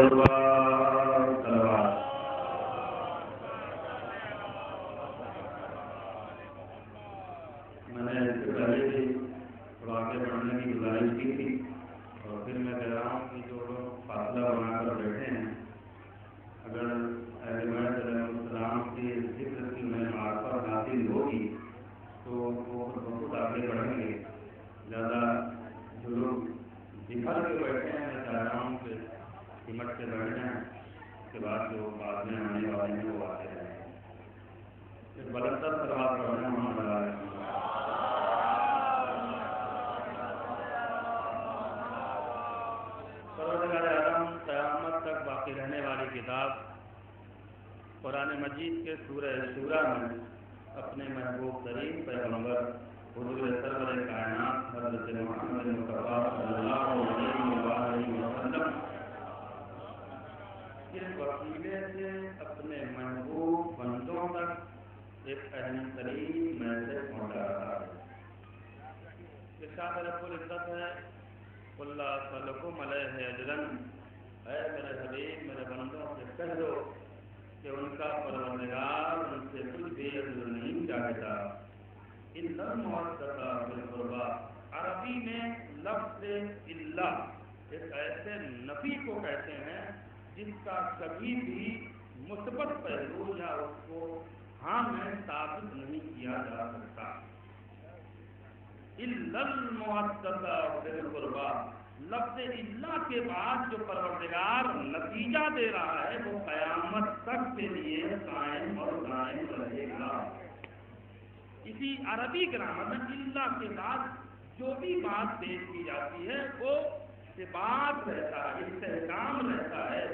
میں نے اس سے پہلے بھی واقع پڑھنے کی گزارش کی تھی اور پھر میں کہہ رہا ہوں کہ جو لوگ فاصلہ بنا کر بیٹھے ہیں اگر اہل بیت علیہ السلام کے ذکر کی انہیں معرفت حاصل ہوگی تو وہ بہت آگے بڑھیں گے. زیادہ جو لوگ بکھر کے بیٹھے ہیں میں چاہ رہا ہوں کہ سمٹ کے بیٹھ جائیں. اس کے بعد جو بعد میں آنے والے ہیں وہ آتے رہیں گے. پھر بلندر سلوات پڑھنا محمد علیہ پروردگار عالم قیامت تک باقی رہنے والی کتاب قرآن مجید کے سورہ شورى میں اپنے محبوب ترین پیغمبر حضور سرور کائنات حضرت محمد مصطفیٰ صلی اللہ علیہ وسلم کے وسیلے سے اپنے محبوب بندوں تک ایک اہم ترین میسج پہنچا رہا ہے. ارشاد رب العزت ہے قل لا اسألکم علیہ اجرا، اے میرے حبیب میرے بندوں سے کہہ دو کہ ان کا پروردگار ان سے کچھ بھی اجر نہیں چاہتا. الا المودۃ فی القربى، عربی میں لفظ الا ایک ایسے نفی کو کہتے ہیں جس کا کبھی بھی مثبت پہلو یا اس کو ہاں میں ثابت نہیں کیا جا سکتا. الا المودۃ فی القربى، لفظ الا کے بعد جو پروردگار نتیجہ دے رہا ہے وہ قیامت تک کے لیے قائم اور دائم رہے گا. اسی عربی گرامر میں الا کے بعد جو بھی بات پیش کی جاتی ہے وہ ثبات رہتا ہے، استحکام رہتا ہے،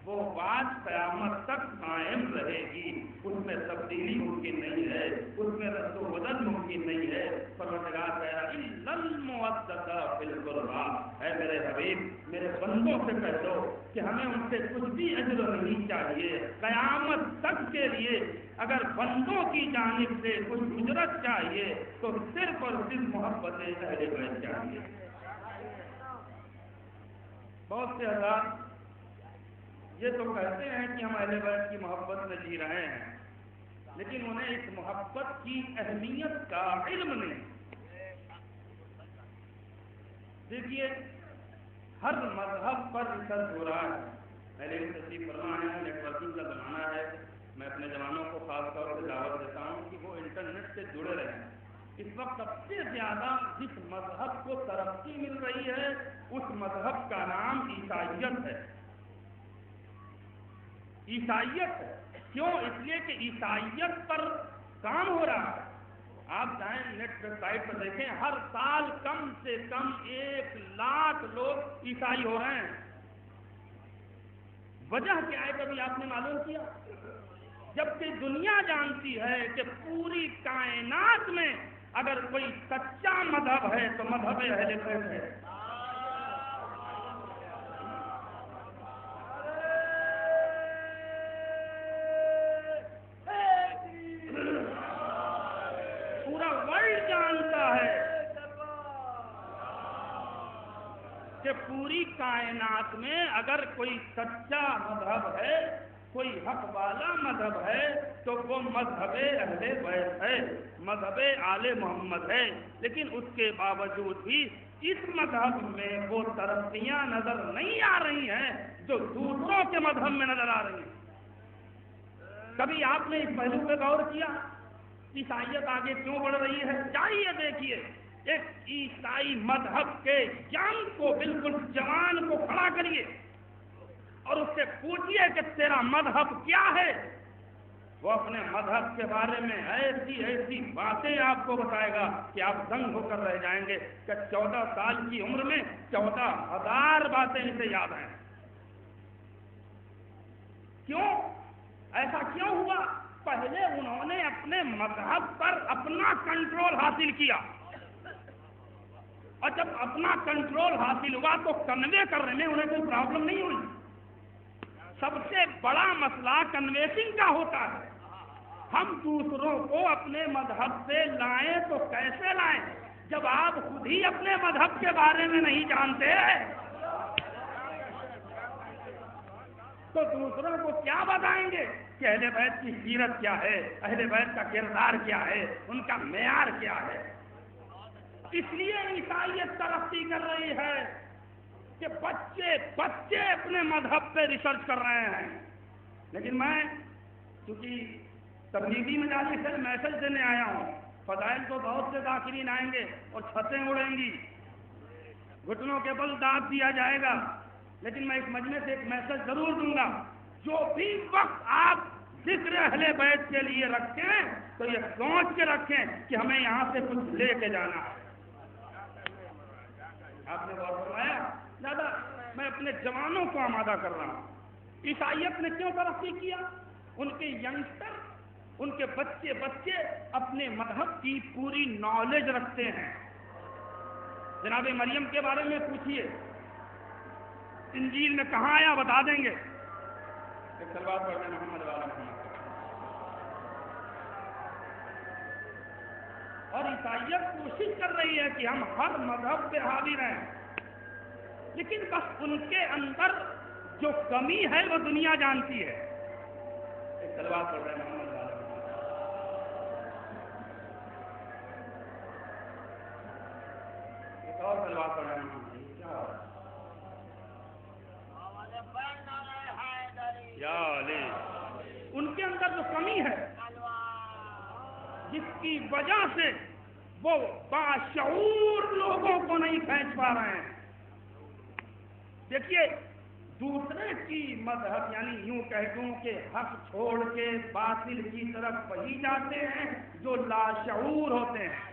وہ بات قیامت تک قائم رہے گی. اس میں تبدیلی ممکن نہیں ہے، اس میں رد و بدل ممکن نہیں ہے. پروردگار کہہ رہا الا المودۃ فی القربى، اے میرے حبیب میرے بندوں سے کہہ دو کہ ہمیں ان سے کچھ بھی اجر نہیں چاہیے. قیامت تک کے لیے اگر بندوں کی جانب سے کچھ اجرت چاہیے تو صرف اور صرف محبت اہل بیت چاہیے. بہت سے حضرات یہ تو کہتے ہیں کہ ہم اہل بیت کی محبت میں جی رہے ہیں، لیکن انہیں اس محبت کی اہمیت کا علم نہیں. دیکھیے ہر مذہب پر ریسرچ ہو رہا ہے. پہلے بھی تشریف فرما ہے، نیٹ ورکنگ کا زمانہ ہے. میں اپنے جوانوں کو خاص طور سے دعوت دیتا ہوں کہ وہ انٹرنیٹ سے جڑے رہیں. اس وقت سب سے زیادہ جس مذہب کو ترقی مل رہی ہے اس مذہب کا نام عیسائیت ہے. عیسائیت ہے. کیوں؟ اس لیے کہ عیسائیت پر کام ہو رہا ہے. آپ جائیں نیٹ ویب سائٹ پر دیکھیں، ہر سال کم سے کم 1,00,000 لوگ عیسائی ہو رہے ہیں. وجہ کیا ہے کبھی آپ نے معلوم کیا؟ جبکہ دنیا جانتی ہے کہ پوری کائنات میں اگر کوئی سچا مذہب ہے تو مذہب اہل بیت ہے. پورا ورلڈ جانتا ہے کہ پوری کائنات میں اگر کوئی سچا مذہب ہے، کوئی حق والا مذہب ہے تو وہ مذہب اہل بیت ہے، مذہب آل محمد ہے. لیکن اس کے باوجود بھی اس مذہب میں وہ ترقیاں نظر نہیں آ رہی ہیں جو دوسروں کے مذہب میں نظر آ رہی ہیں. کبھی آپ نے اس پہلو پہ غور کیا؟ عیسائیت آگے کیوں بڑھ رہی ہے؟ جائیے دیکھیے ایک عیسائی مذہب کے ینگ کو، بالکل جوان کو کھڑا کریے اور اس سے پوچھیے کہ تیرا مذہب کیا ہے. وہ اپنے مذہب کے بارے میں ایسی ایسی باتیں آپ کو بتائے گا کہ آپ دنگ ہو کر رہ جائیں گے کہ 14 سال کی عمر میں 14,000 باتیں اسے یاد ہیں. کیوں؟ ایسا کیوں ہوا؟ پہلے انہوں نے اپنے مذہب پر اپنا کنٹرول حاصل کیا، اور جب اپنا کنٹرول حاصل ہوا تو کنوے کرنے میں انہیں کوئی پرابلم نہیں ہوئی. سب سے بڑا مسئلہ کنوینسنگ کا ہوتا ہے. ہم دوسروں کو اپنے مذہب سے لائیں تو کیسے لائیں جب آپ خود ہی اپنے مذہب کے بارے میں نہیں جانتے؟ تو دوسروں کو کیا بتائیں گے کہ اہل بیت کی سیرت کیا ہے، اہل بیت کا کردار کیا ہے، ان کا معیار کیا ہے؟ اس لیے عیسائیت ترقی کر رہی ہے کہ بچے اپنے مذہب پہ ریسرچ کر رہے ہیں. لیکن میں چونکہ تبلیغی مجالس سے میسج دینے آیا ہوں، فضائل تو بہت سے داخلین آئیں گے اور چھتیں اڑیں گی، گھٹنوں کے بل داب دیا جائے گا، لیکن میں اس مجمع سے ایک میسج ضرور دوں گا. جو بھی وقت آپ ذکر اہل بیت کے لیے رکھیں تو یہ سوچ کے رکھیں کہ ہمیں یہاں سے کچھ لے کے جانا ہے. آپ نے غور فرمایا؟ دادا میں اپنے جوانوں کو آمادہ کر رہا ہوں. عیسائیت نے کیوں ترقی کیا؟ ان کے ینگسٹر، ان کے بچے اپنے مذہب کی پوری نالج رکھتے ہیں. جناب مریم کے بارے میں پوچھیے، انجیل میں کہاں آیا بتا دیں گے. ایک سلوات پڑھتے محمد والا محمد. اور عیسائیت کوشش کر رہی ہے کہ ہم ہر مذہب پہ حاضر ہیں، لیکن بس ان کے اندر جو کمی ہے وہ دنیا جانتی ہے. ایک سلوات پڑھ رہے ہیں محمد والا. ایک اور سلوات پڑھ رہے ہیں. ان کے اندر جو کمی ہے جس کی وجہ سے وہ باشعور لوگوں کو نہیں کھینچ پا رہے ہیں. دیکھیے دوسرے کی مذہب یعنی یوں کہہ دوں کہ حق چھوڑ کے باطل کی طرف وہی جاتے ہیں جو لاشعور ہوتے ہیں.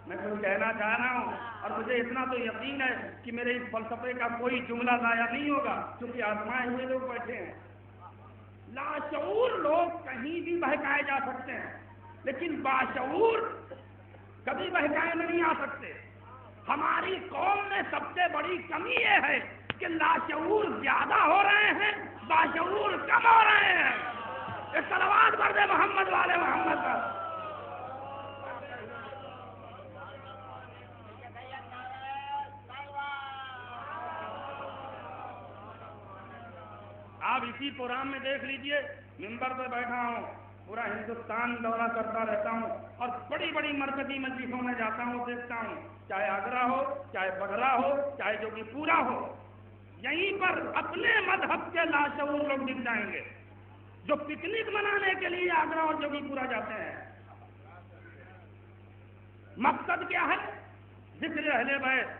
میں کچھ کہنا چاہ رہا ہوں اور مجھے اتنا تو یقین ہے کہ میرے اس فلسفے کا کوئی جملہ ضائع نہیں ہوگا کیونکہ آزمائے ہوئے لوگ بیٹھے ہیں. لاشعور لوگ کہیں بھی بہکائے جا سکتے ہیں لیکن باشعور کبھی بہکائے نہیں آ سکتے. ہماری قوم میں سب سے بڑی کمی یہ ہے کہ لاشعور زیادہ ہو رہے ہیں، باشعور کم ہو رہے ہیں. ایک صلوات پڑھ دے محمد والے محمد کا. آپ اسی پروگرام میں دیکھ لیجئے، ممبر پہ بیٹھا ہوں، پورا ہندوستان دورہ کرتا رہتا ہوں اور بڑی بڑی مرکزی مجلسوں میں جاتا ہوں، دیکھتا ہوں، چاہے آگرہ ہو، چاہے بگرا ہو، چاہے جوگی پورا ہو، یہیں پر اپنے مذہب کے لاشعور لوگ دکھ جائیں گے جو پکنک منانے کے لیے آگرہ اور جوگی پورا جاتے ہیں. مقصد کیا ہے؟ ذکر اہل بیت.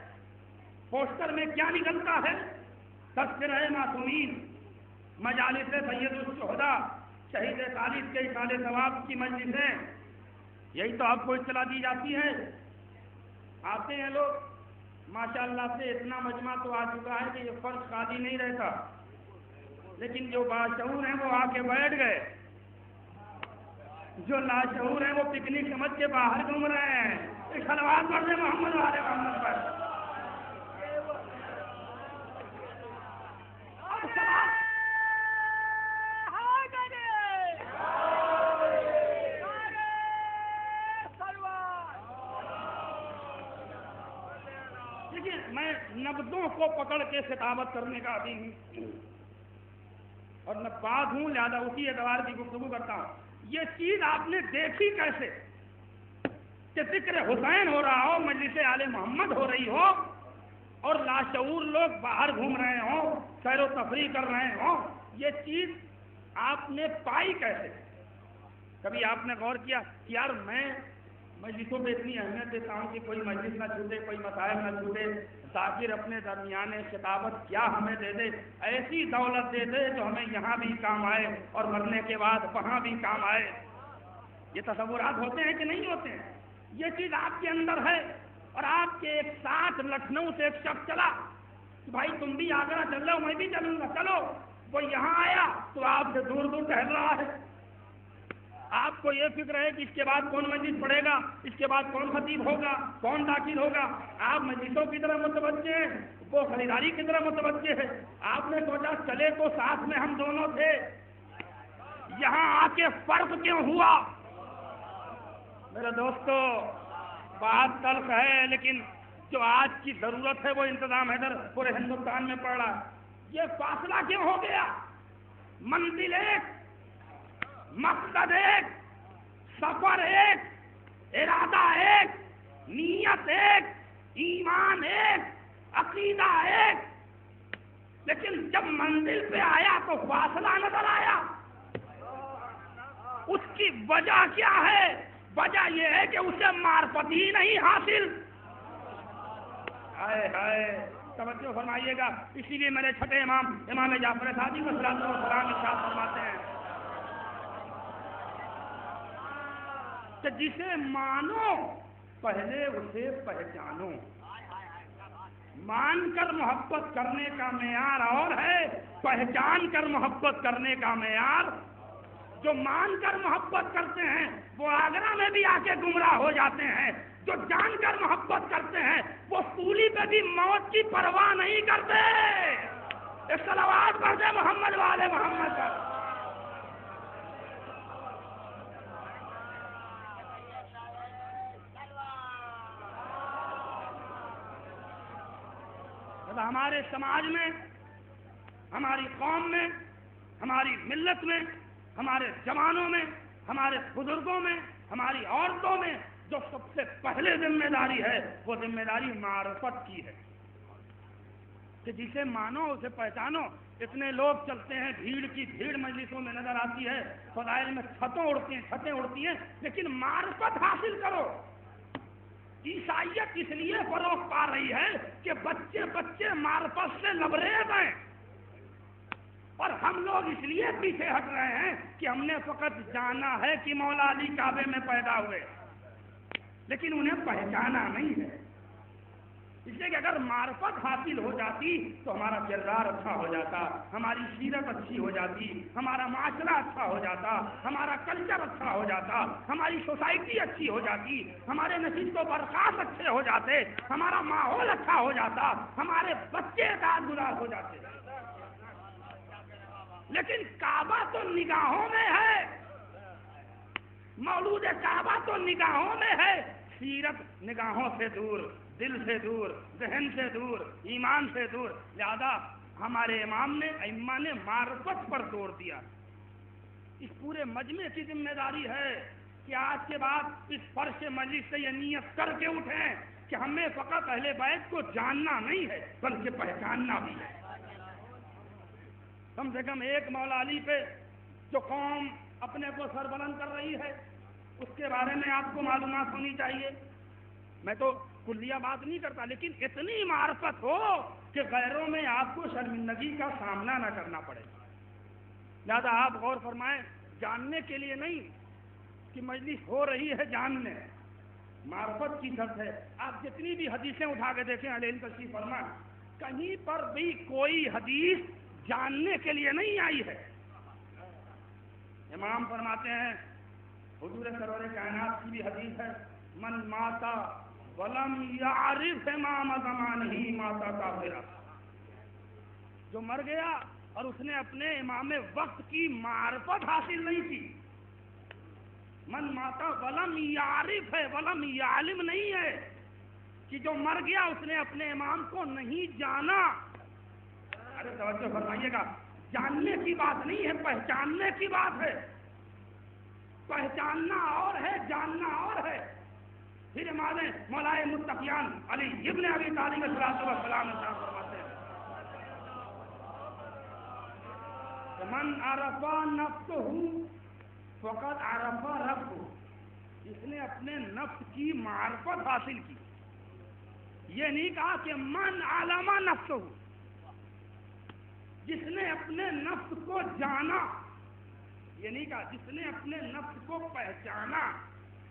پوسٹر میں کیا نکلتا ہے؟ تذکرہ معصومین، مجالس سید الشہداء، شہید خالد کے اصالِ ثواب کی مجلسیں. یہی تو آپ کو اطلاع دی جاتی ہے. آتے ہیں لوگ ماشاءاللہ سے اتنا مجمع تو آ چکا ہے کہ یہ فرش خالی نہیں رہتا، لیکن جو باشعور ہیں وہ آ کے بیٹھ گئے، جو لاشعور ہیں وہ پکنک سمجھ کے باہر گھوم رہے ہیں. ایک صلوات پڑھ دیں محمد والے محمد پر. میں نبضوں کو پکڑ کے خطابت کرنے کا عادی ہوں اور نباز ہوں، لہذا اسی اعتبار کی گفتگو کرتا ہوں. یہ چیز آپ نے دیکھی کیسے کہ ذکر حسین ہو رہا ہو، مجلس آل محمد ہو رہی ہو اور لاشعور لوگ باہر گھوم رہے ہوں، سیر و تفریح کر رہے ہوں. یہ چیز آپ نے پائی کیسے؟ کبھی آپ نے غور کیا کہ یار میں مجلسوں پہ اتنی اہمیت دیتا ہوں کہ کوئی مجلس نہ چھوٹے، کوئی مسائل نہ چھوٹے، ذاکر اپنے درمیان خطابت کیا ہمیں دے دے، ایسی دولت دے دے جو ہمیں یہاں بھی کام آئے اور مرنے کے بعد وہاں بھی کام آئے. یہ تصورات ہوتے ہیں کہ نہیں ہوتے ہیں؟ یہ چیز آپ کے اندر ہے. اور آپ کے ایک ساتھ لکھنؤ سے ایک شخص چلا کہ بھائی تم بھی آگرہ چل رہے ہو، میں بھی چلوں گا، چلو. وہ یہاں آیا تو آپ سے دور دور ٹہل رہا ہے. آپ کو یہ فکر ہے کہ اس کے بعد کون مجلس پڑھے گا، اس کے بعد کون خطیب ہوگا، کون داخل ہوگا. آپ مجلسوں کی طرف متوجہ ہیں، وہ خریداری کی طرف متوجہ ہے. آپ نے سوچا چلے تو ساتھ میں ہم دونوں تھے. یہاں آ کے فرق کیوں ہوا؟ میرے دوستو بات تلخ ہے لیکن جو آج کی ضرورت ہے وہ انتظام حیدر پورے ہندوستان میں پڑ رہا ہے. یہ فاصلہ کیوں ہو گیا؟ منزل ایک، مقصد ایک، سفر ایک، ارادہ ایک، نیت ایک، ایمان ایک، عقیدہ ایک، لیکن جب منزل پہ آیا تو فاصلہ نظر آیا۔ اس کی وجہ کیا ہے؟ وجہ یہ ہے کہ اسے معرفت ہی نہیں حاصل۔ ہائے ہائے، توجہ فرمائیے گا۔ اسی لیے میرے چھٹے امام جعفر صادق علیہ السلام ارشاد فرماتے ہیں کہ جسے مانو پہلے اسے پہچانو۔ مان کر محبت کرنے کا معیار اور ہے، پہچان کر محبت کرنے کا معیار۔ جو مان کر محبت کرتے ہیں وہ آگرہ میں بھی آ کے گمراہ ہو جاتے ہیں، جو جان کر محبت کرتے ہیں وہ سولی پہ بھی موت کی پرواہ نہیں کرتے۔ ایک صلوات پڑھ دے محمد والے محمد کا۔ ہمارے سماج میں، ہماری قوم میں، ہماری ملت میں، ہمارے جوانوں میں، ہمارے بزرگوں میں، ہماری عورتوں میں جو سب سے پہلے ذمہ داری ہے وہ ذمہ داری معرفت کی ہے کہ جسے مانو اسے پہچانو۔ اتنے لوگ چلتے ہیں، بھیڑ کی بھیڑ مجلسوں میں نظر آتی ہے، فضائل میں چھتیں اڑتی ہیں، لیکن معرفت حاصل کرو۔ عیسائیت اس لیے فروغ پا رہی ہے کہ بچے بچے معرفت سے لبریز ہیں، اور ہم لوگ اس لیے پیچھے ہٹ رہے ہیں کہ ہم نے فقط جانا ہے کہ مولا علی کعبے میں پیدا ہوئے، لیکن انہیں پہچانا نہیں ہے۔ اس لیے کہ اگر معرفت حاصل ہو جاتی تو ہمارا کردار اچھا ہو جاتا، ہماری سیرت اچھی ہو جاتی، ہمارا معاشرہ اچھا ہو جاتا، ہمارا کلچر اچھا ہو جاتا، ہماری سوسائٹی اچھی ہو جاتی، ہمارے نشست و برخاست اچھے ہو جاتے، ہمارا ماحول اچھا ہو جاتا، ہمارے بچے اطاعت گزار ہو جاتے۔ لیکن کعبہ تو نگاہوں میں ہے، مولود کعبہ تو نگاہوں میں ہے، سیرت نگاہوں سے دور، دل سے دور، ذہن سے دور، ایمان سے دور۔ لہذا ہمارے ائمہ نے معرفت پر زور دیا۔ اس پورے مجمع کی ذمہ داری ہے کہ آج کے بعد اس فرش مجلس سے یہ نیت کر کے اٹھیں کہ ہمیں فقط اہل بیت کو جاننا نہیں ہے بلکہ پہچاننا بھی ہے۔ کم سے کم ایک مولا علی پہ جو قوم اپنے کو سربلند کر رہی ہے اس کے بارے میں آپ کو معلومات ہونی چاہیے۔ میں تو کلیہ بات نہیں کرتا، لیکن اتنی معرفت ہو کہ غیروں میں آپ کو شرمندگی کا سامنا نہ کرنا پڑے۔ لہذا آپ غور فرمائیں، جاننے کے لیے نہیں کہ مجلس ہو رہی ہے، جاننے معرفت کی شرط ہے۔ آپ جتنی بھی حدیثیں اٹھا کے دیکھیں علیہ تشریف فرما، کہیں پر بھی کوئی حدیث جاننے کے لیے نہیں آئی ہے۔ امام فرماتے ہیں، حضور سرور کائنات کی بھی حدیث ہے، من ماتا ولم یعرف امام زمانہ ماتا کافرا۔ جو مر گیا اور اس نے اپنے امام وقت کی معرفت حاصل نہیں کی۔ من ماتا ولم یعرف ہے، ولم یعلم نہیں ہے کہ جو مر گیا اس نے اپنے امام کو نہیں جانا۔ ارے توجہ فرمائیے گا، جاننے کی بات نہیں ہے، پہچاننے کی بات ہے۔ پہچاننا اور ہے، جاننا اور ہے۔ پھر مولا متقیان علی ابن ابی طالب علیہ السلام فرماتے ہیں من عرف نفسہ فقد عرف ربہ، جس نے اپنے نفس کی معرفت حاصل کی۔ یہ نہیں کہا کہ من علم نفسہ، جس نے اپنے نفس کو جانا، یہ نہیں کہا جس نے اپنے نفس کو پہچانا۔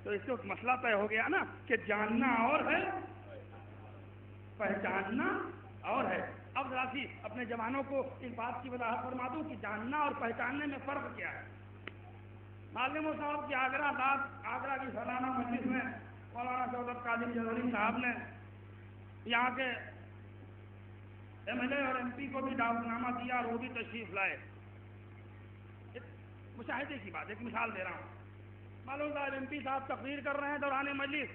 تو اس وقت مسئلہ طے ہو گیا نا کہ جاننا اور ہے، پہچاننا اور ہے۔ اب ذرا سی اپنے جوانوں کو اس بات کی وضاحت فرما دوں کہ جاننا اور پہچاننے میں فرق کیا ہے۔ معلم صاحب کی آگرہ کی سالانہ مجلس میں مولانا شوکت قادری جوہری صاحب نے یہاں کے MLA اور MP کو بھی دعوت نامہ دیا اور وہ بھی تشریف لائے۔ مشاہدے کی بات، ایک مثال دے رہا ہوں۔ معلوم صاحب MP صاحب تقریر کر رہے ہیں دوران مجلس،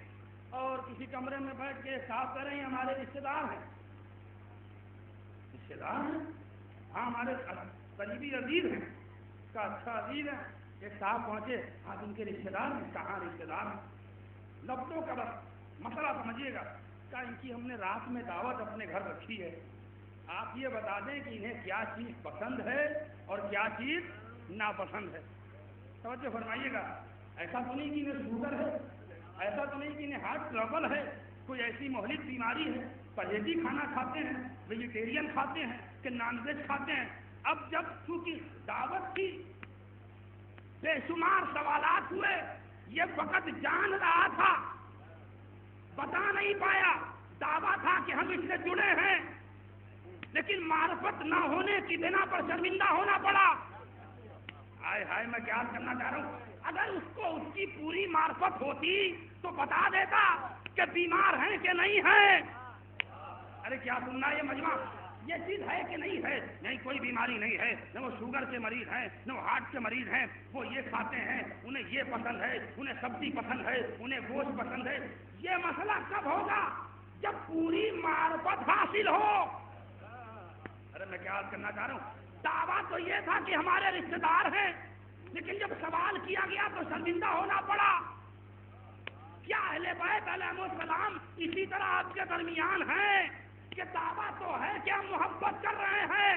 اور کسی کمرے میں بیٹھ کے صاحب کہہ رہے ہیں ہمارے رشتے دار ہیں۔ رشتے دار ہیں؟ ہاں ہمارے قریبی عزیز ہیں کا اچھا عزیز ہے، ایک صاحب پہنچے، ہاں ان کے رشتے دار ہیں، کہاں رشتے دار ہیں، لفظوں کا بس مسئلہ سمجھیے گا، کیا ان کی ہم نے رات میں دعوت اپنے گھر رکھی ہے، آپ یہ بتا دیں کہ انہیں کیا چیز پسند ہے اور کیا چیز ناپسند ہے، توجہ فرمائیے گا، ایسا تو نہیں کہ انہیں شوگر ہے، ایسا تو نہیں کہ انہیں ہارٹ ٹربل ہے، کوئی ایسی مہلک بیماری ہے، پرہیزی کھانا کھاتے ہیں، ویجیٹیرین کھاتے ہیں کہ نان ویج کھاتے ہیں، اب جب چونکہ دعوت کی بے شمار سوالات ہوئے، یہ فقط جان رہا تھا، بتا نہیں پایا، دعویٰ تھا کہ ہم اس سے جڑے ہیں، لیکن معرفت نہ ہونے کی بنا پر شرمندہ ہونا پڑا۔ ہائے ہائے، میں کیا کرنا چاہ رہا ہوں، اگر اس کو اس کی پوری معرفت ہوتی تو بتا دیتا کہ بیمار ہیں کہ نہیں ہیں۔ ارے کیا سننا یہ مجمع، یہ چیز ہے کہ نہیں ہے؟ نہیں، کوئی بیماری نہیں ہے، نہ وہ شوگر کے مریض ہیں، نہ وہ ہارٹ کے مریض ہیں، وہ یہ کھاتے ہیں، انہیں یہ پسند ہے، انہیں سبزی پسند ہے، انہیں گوشت پسند ہے۔ یہ مسئلہ کب ہوگا؟ جب پوری معرفت حاصل ہو۔ ارے میں کیا کرنا چاہ رہا ہوں، دعویٰ تو یہ تھا کہ ہمارے رشتے دار ہیں، لیکن جب سوال کیا گیا تو شرمندہ ہونا پڑا۔ کیا اہل بیت علیہ السلام اسی طرح آپ کے درمیان ہیں کہ دعویٰ تو ہے کہ ہم محبت کر رہے ہیں،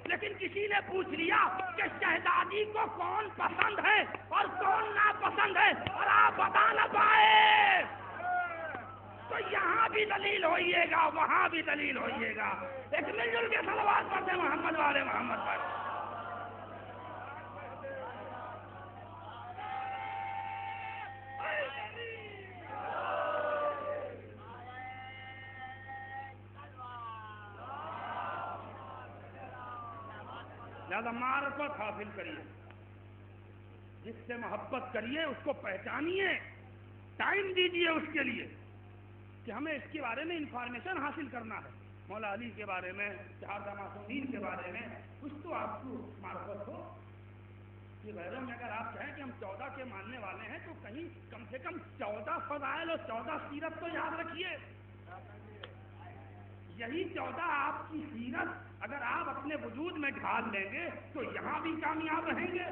لیکن کسی نے پوچھ لیا کہ شہزادی کو کون پسند ہے اور کون ناپسند ہے اور آپ بتا نہ پائے، تو یہاں بھی دلیل ہوئیے گا، وہاں بھی دلیل ہوئیے گا۔ ایک مل جل کے صلوات پڑھتے محمد والے محمد پر۔ لہذا معرفت حاصل کریے، جس سے محبت کریے اس کو پہچانیے، ٹائم دیجیے اس کے لیے کہ ہمیں اس کے بارے میں انفارمیشن حاصل کرنا ہے، مولا علی کے بارے میں، شہادہ معصومین کے بارے میں کچھ تو آپ کو معرفت ہو۔ یہ غیروں میں اگر آپ کہیں کہ ہم 14 کے ماننے والے ہیں تو کہیں کم سے کم 14 فضائل اور 14 سیرت تو یاد رکھیے۔ یہی 14 آپ کی سیرت اگر آپ اپنے وجود میں ڈھال لیں گے تو یہاں بھی کامیاب رہیں گے،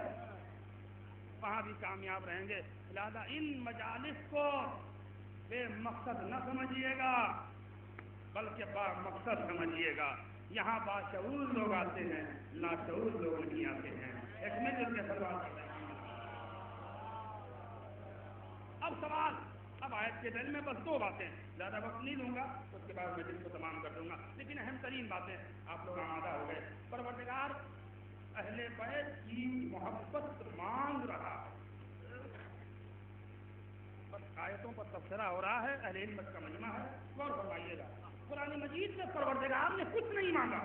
وہاں بھی کامیاب رہیں گے۔ لہذا ان مجالس کو بے مقصد نہ سمجھیے گا بلکہ با مقصد سمجھیے گا۔ یہاں باشعور لوگ آتے ہیں، لاشعور لوگ نہیں آتے ہیں۔ ایک میں جو کے سوال کرتے ہیں، اب سوال، اب آیت کے دل میں بس 2 باتیں، زیادہ وقت نہیں لوں گا، اس کے بعد میں دل کو تمام کر دوں گا، لیکن اہم ترین باتیں آپ لوگ آمادہ ہو گئے۔ پروردگار اہل بیت کی محبت مانگ رہا ہے، بس آیتوں پر تبصرہ ہو رہا ہے، اہل علم کا مجمع ہے، غور فرمائیے گا۔ قرآن مجید سے پروردگار نے کچھ نہیں مانگا۔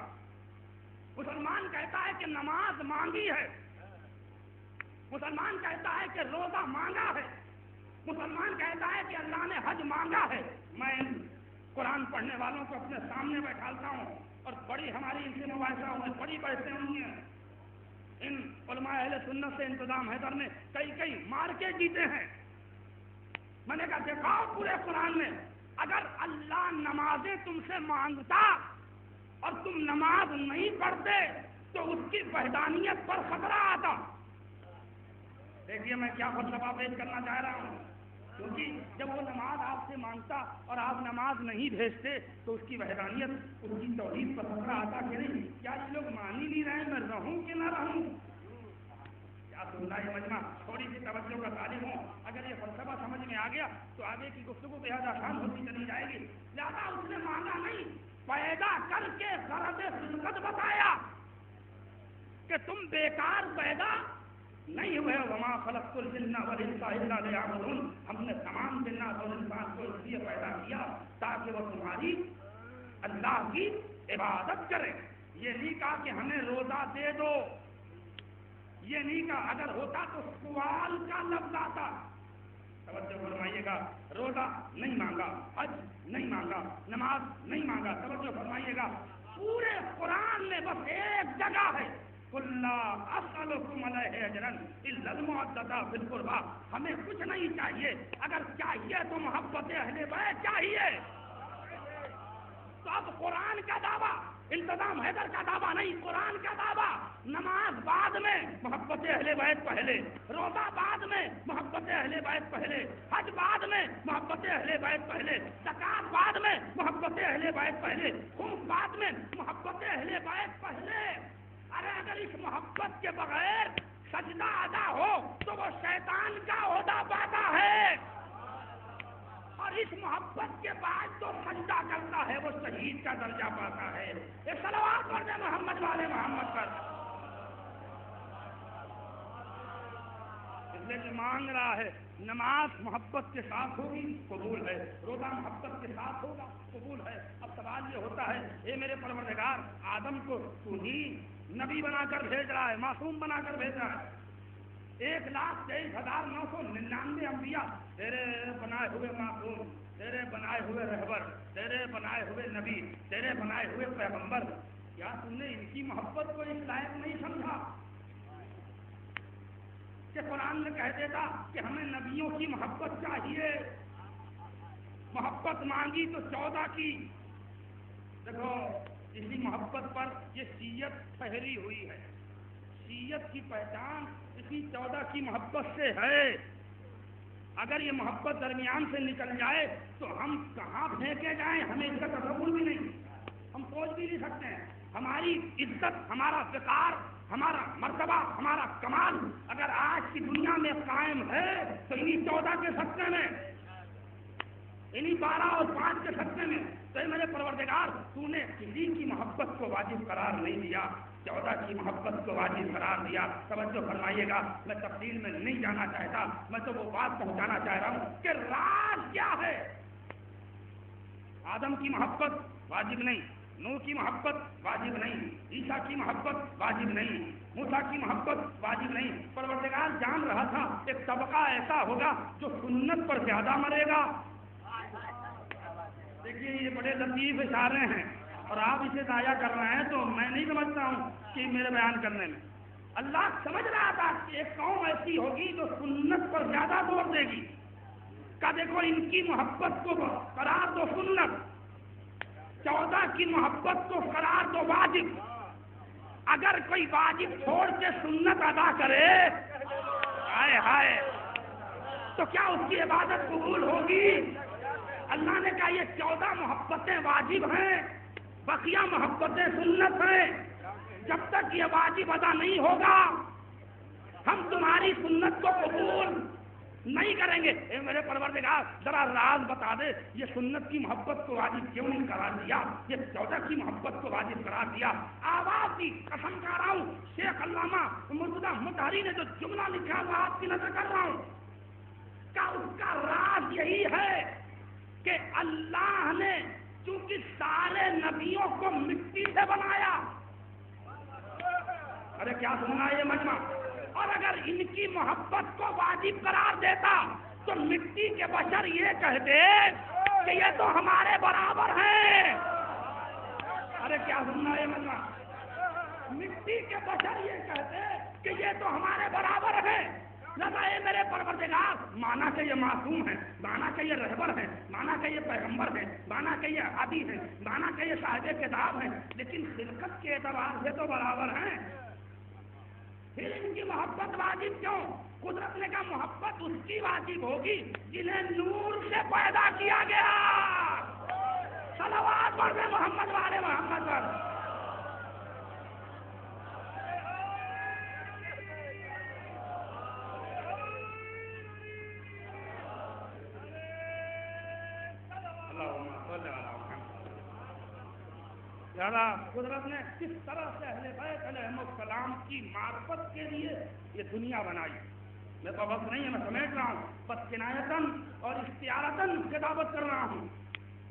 مسلمان کہتا ہے کہ نماز مانگی ہے، مسلمان کہتا ہے کہ روزہ مانگا ہے، مسلمان کہتا ہے کہ اللہ نے حج مانگا ہے۔ میں ان قرآن پڑھنے والوں کو اپنے سامنے بیٹھالتا ہوں اور بڑی ہماری ان سے مباحثہ ہوئی، بڑی بحثیں ہوئی ہیں۔ ان علماء اہل سنت سے انتظام حیدر نے کئی مارکے جیتے ہیں۔ میں نے کہا دکھاؤ پورے قرآن میں اگر اللہ نمازیں تم سے مانگتا اور تم نماز نہیں پڑھتے تو اس کی وحدانیت پر خطرہ آتا۔ دیکھیے میں کیا فلسفہ پیش کرنا چاہ رہا ہوں، کیونکہ جب وہ نماز آپ سے مانگتا اور آپ نماز نہیں بھیجتے تو اس کی وحدانیت، اس کی توحید پر خطرہ آتا کہ نہیں؟ کیا یہ لوگ مان ہی نہیں رہے میں رہوں کہ نہ رہوں؟ کیا سننا ہے مجمع، تھوڑی سی توجہ کا طالب ہوں، اگر یہ فلسفہ سمجھ میں آ گیا تو آگے کی گفتگو بہت آسان ہوتی چلی جائے گی۔ لہٰذا اس نے مانگا نہیں، پیدا کر کے غرض خلقت بتایا کہ تم بیکار پیدا نہیں ہوئے، وما خلقت الجن والانس الا لیعبدون، ہم نے تمام جنات اور انسان کو اس لیے پیدا کیا تاکہ وہ تمہاری اللہ کی عبادت کریں۔ یہ نہیں کہا کہ ہمیں روزہ دے دو، یہ نہیں کہا، اگر ہوتا تو سوال کا لفظ آتا۔ توجہ فرمائیے گا، روزہ نہیں مانگا، حج نہیں مانگا، نماز نہیں مانگا، توجہ فرمائیے گا، پورے قرآن میں بس ایک جگہ ہے قُلْ لَا أَسْأَلُكُمْ عَلَيْهِ أَجْرًا إِلَّا الْمَوَدَّةَ فِي الْقُرْبَىٰ، ہمیں کچھ نہیں چاہیے، اگر چاہیے تو محبت اہل بیت چاہیے۔ تو اب قرآن کا دعویٰ انتظام حیدر کا دعویٰ نہیں، قرآن کا دعویٰ۔ نماز بعد میں، محبت اہل بیت پہلے، روزہ بعد میں، محبت اہل بیت پہلے، حج بعد میں، محبت اہل بیت پہلے، زکات بعد میں، محبت اہل بیت پہلے، خون بعد میں، محبت اہل بیت پہلے۔ ارے اگر اس محبت کے بغیر سجدہ ادا ہو تو وہ شیطان کا عہدہ پاتا ہے، اور اس محبت کے بعد جو سجدہ کرتا ہے وہ شہید کا درجہ پاتا ہے۔ یہ صلوات پڑھ دیں محمد والے محمد پر۔ اس لیے کہ مانگ رہا ہے، نماز محبت کے ساتھ ہوگی قبول ہے، روزہ محبت کے ساتھ ہوگا قبول ہے۔ اب سوال یہ ہوتا ہے، اے میرے پروردگار، آدم کو تو ہی نبی بنا کر بھیج رہا ہے، معصوم بنا کر بھیج رہا ہے، 1,23,999 انبیاء تیرے بنائے ہوئے معصوم، تیرے بنائے ہوئے رہبر، تیرے بنائے ہوئے نبی، تیرے بنائے ہوئے پیغمبر، کیا تم نے ان کی محبت کو اس لائق نہیں سمجھا کہ قرآن میں کہہ دیتا کہ ہمیں نبیوں کی محبت چاہیے؟ محبت مانگی تو 14 کی۔ دیکھو اسی محبت پر یہ شیعت ٹھہری ہوئی ہے، شیعت کی پہچان اسی 14 کی محبت سے ہے۔ اگر یہ محبت درمیان سے نکل جائے تو ہم کہاں پھینکے جائیں، ہمیں اس کا تصور بھی نہیں، ہم سوچ بھی نہیں سکتے ہیں۔ ہماری عزت، ہمارا وقار، ہمارا مرتبہ، ہمارا کمال اگر آج کی دنیا میں قائم ہے تو انہی 14 کے صدقے میں، انہی 12 اور 5 کے صدقے میں۔ تو اے میرے پروردگار، تو نے کسی کی محبت کو واجب قرار نہیں دیا، 14 کی محبت کو واجب قرار دیا۔ توجہ فرمائیے گا، میں تفصیل میں نہیں جانا چاہتا، میں تو وہ بات پہنچانا چاہ رہا ہوں کہ راز کیا ہے۔ آدم کی محبت واجب نہیں، نوح کی محبت واجب نہیں، عیسیٰ کی محبت واجب نہیں، موسیٰ کی محبت واجب نہیں۔ پروردگار جان رہا تھا ایک طبقہ ایسا ہوگا جو سنت پر زیادہ مرے گا۔ دیکھیے یہ بڑے لطیف اشارے ہیں اور آپ اسے ضائع کر رہے ہیں، تو میں نہیں سمجھتا ہوں کہ میرے بیان کرنے میں اللہ سمجھ رہا تھا کہ ایک قوم ایسی ہوگی جو سنت پر زیادہ زور دے گی۔ کہ دیکھو ان کی محبت کو قرار دو سنت، 14 کی محبت کو قرار دو واجب۔ اگر کوئی واجب چھوڑ کے سنت ادا کرے، ہائے ہائے، تو کیا اس کی عبادت قبول ہوگی؟ اللہ نے کہا یہ 14 محبتیں واجب ہیں، بقیہ محبتیں سنت ہیں۔ جب تک یہ واجب ادا نہیں ہوگا ہم تمہاری سنت کو قبول نہیں کریں گے۔ اے میرے پروردگار ذرا راز بتا دے، یہ سنت کی محبت کو واجب کیوں نہیں قرار دیا، یہ 14 کی محبت کو واجب قرار دیا؟ آواز کی قسم کھا رہا ہوں، شیخ علامہ مرتضیٰ مطہری نے جو جملہ لکھا وہ آپ کی نظر کر رہا ہوں، کہ اس کا راز یہی ہے کہ اللہ نے چونکہ سارے نبیوں کو مٹی سے بنایا۔ ارے کیا سننا ہے یہ مجمع؟ اور اگر ان کی محبت کو واجب قرار دیتا تو مٹی کے بشر یہ کہتے کہ یہ تو ہمارے برابر ہیں۔ ارے کیا سننا ہے یہ مجمع؟ مٹی کے بشر یہ کہتے کہ یہ تو ہمارے برابر ہیں۔ لگا اے میرے پروردگار، مانا کہ یہ معصوم ہیں، مانا کہ یہ رہبر ہیں، مانا کہ یہ پیغمبر ہیں، مانا کہ یہ عادی ہیں، مانا کہ یہ صاحب کتاب ہیں، لیکن خلقت کے اعتبار سے تو برابر ہیں۔ پھر ان کی محبت واجب کیوں؟ قدرت نے کہا محبت اس کی واجب ہوگی جنہیں نور سے پیدا کیا گیا۔ صلوات پڑھ دیں محمد والے محمد پر۔ لہذا قدرت نے کس طرح سے اہل بیت علیہم السلام کی معرفت کے لیے یہ دنیا بنائی، میں پابند نہیں ہے، میں سمیٹ رہا ہوں، بس کنایتاً اور اختیارتاً خطابت کر رہا ہوں،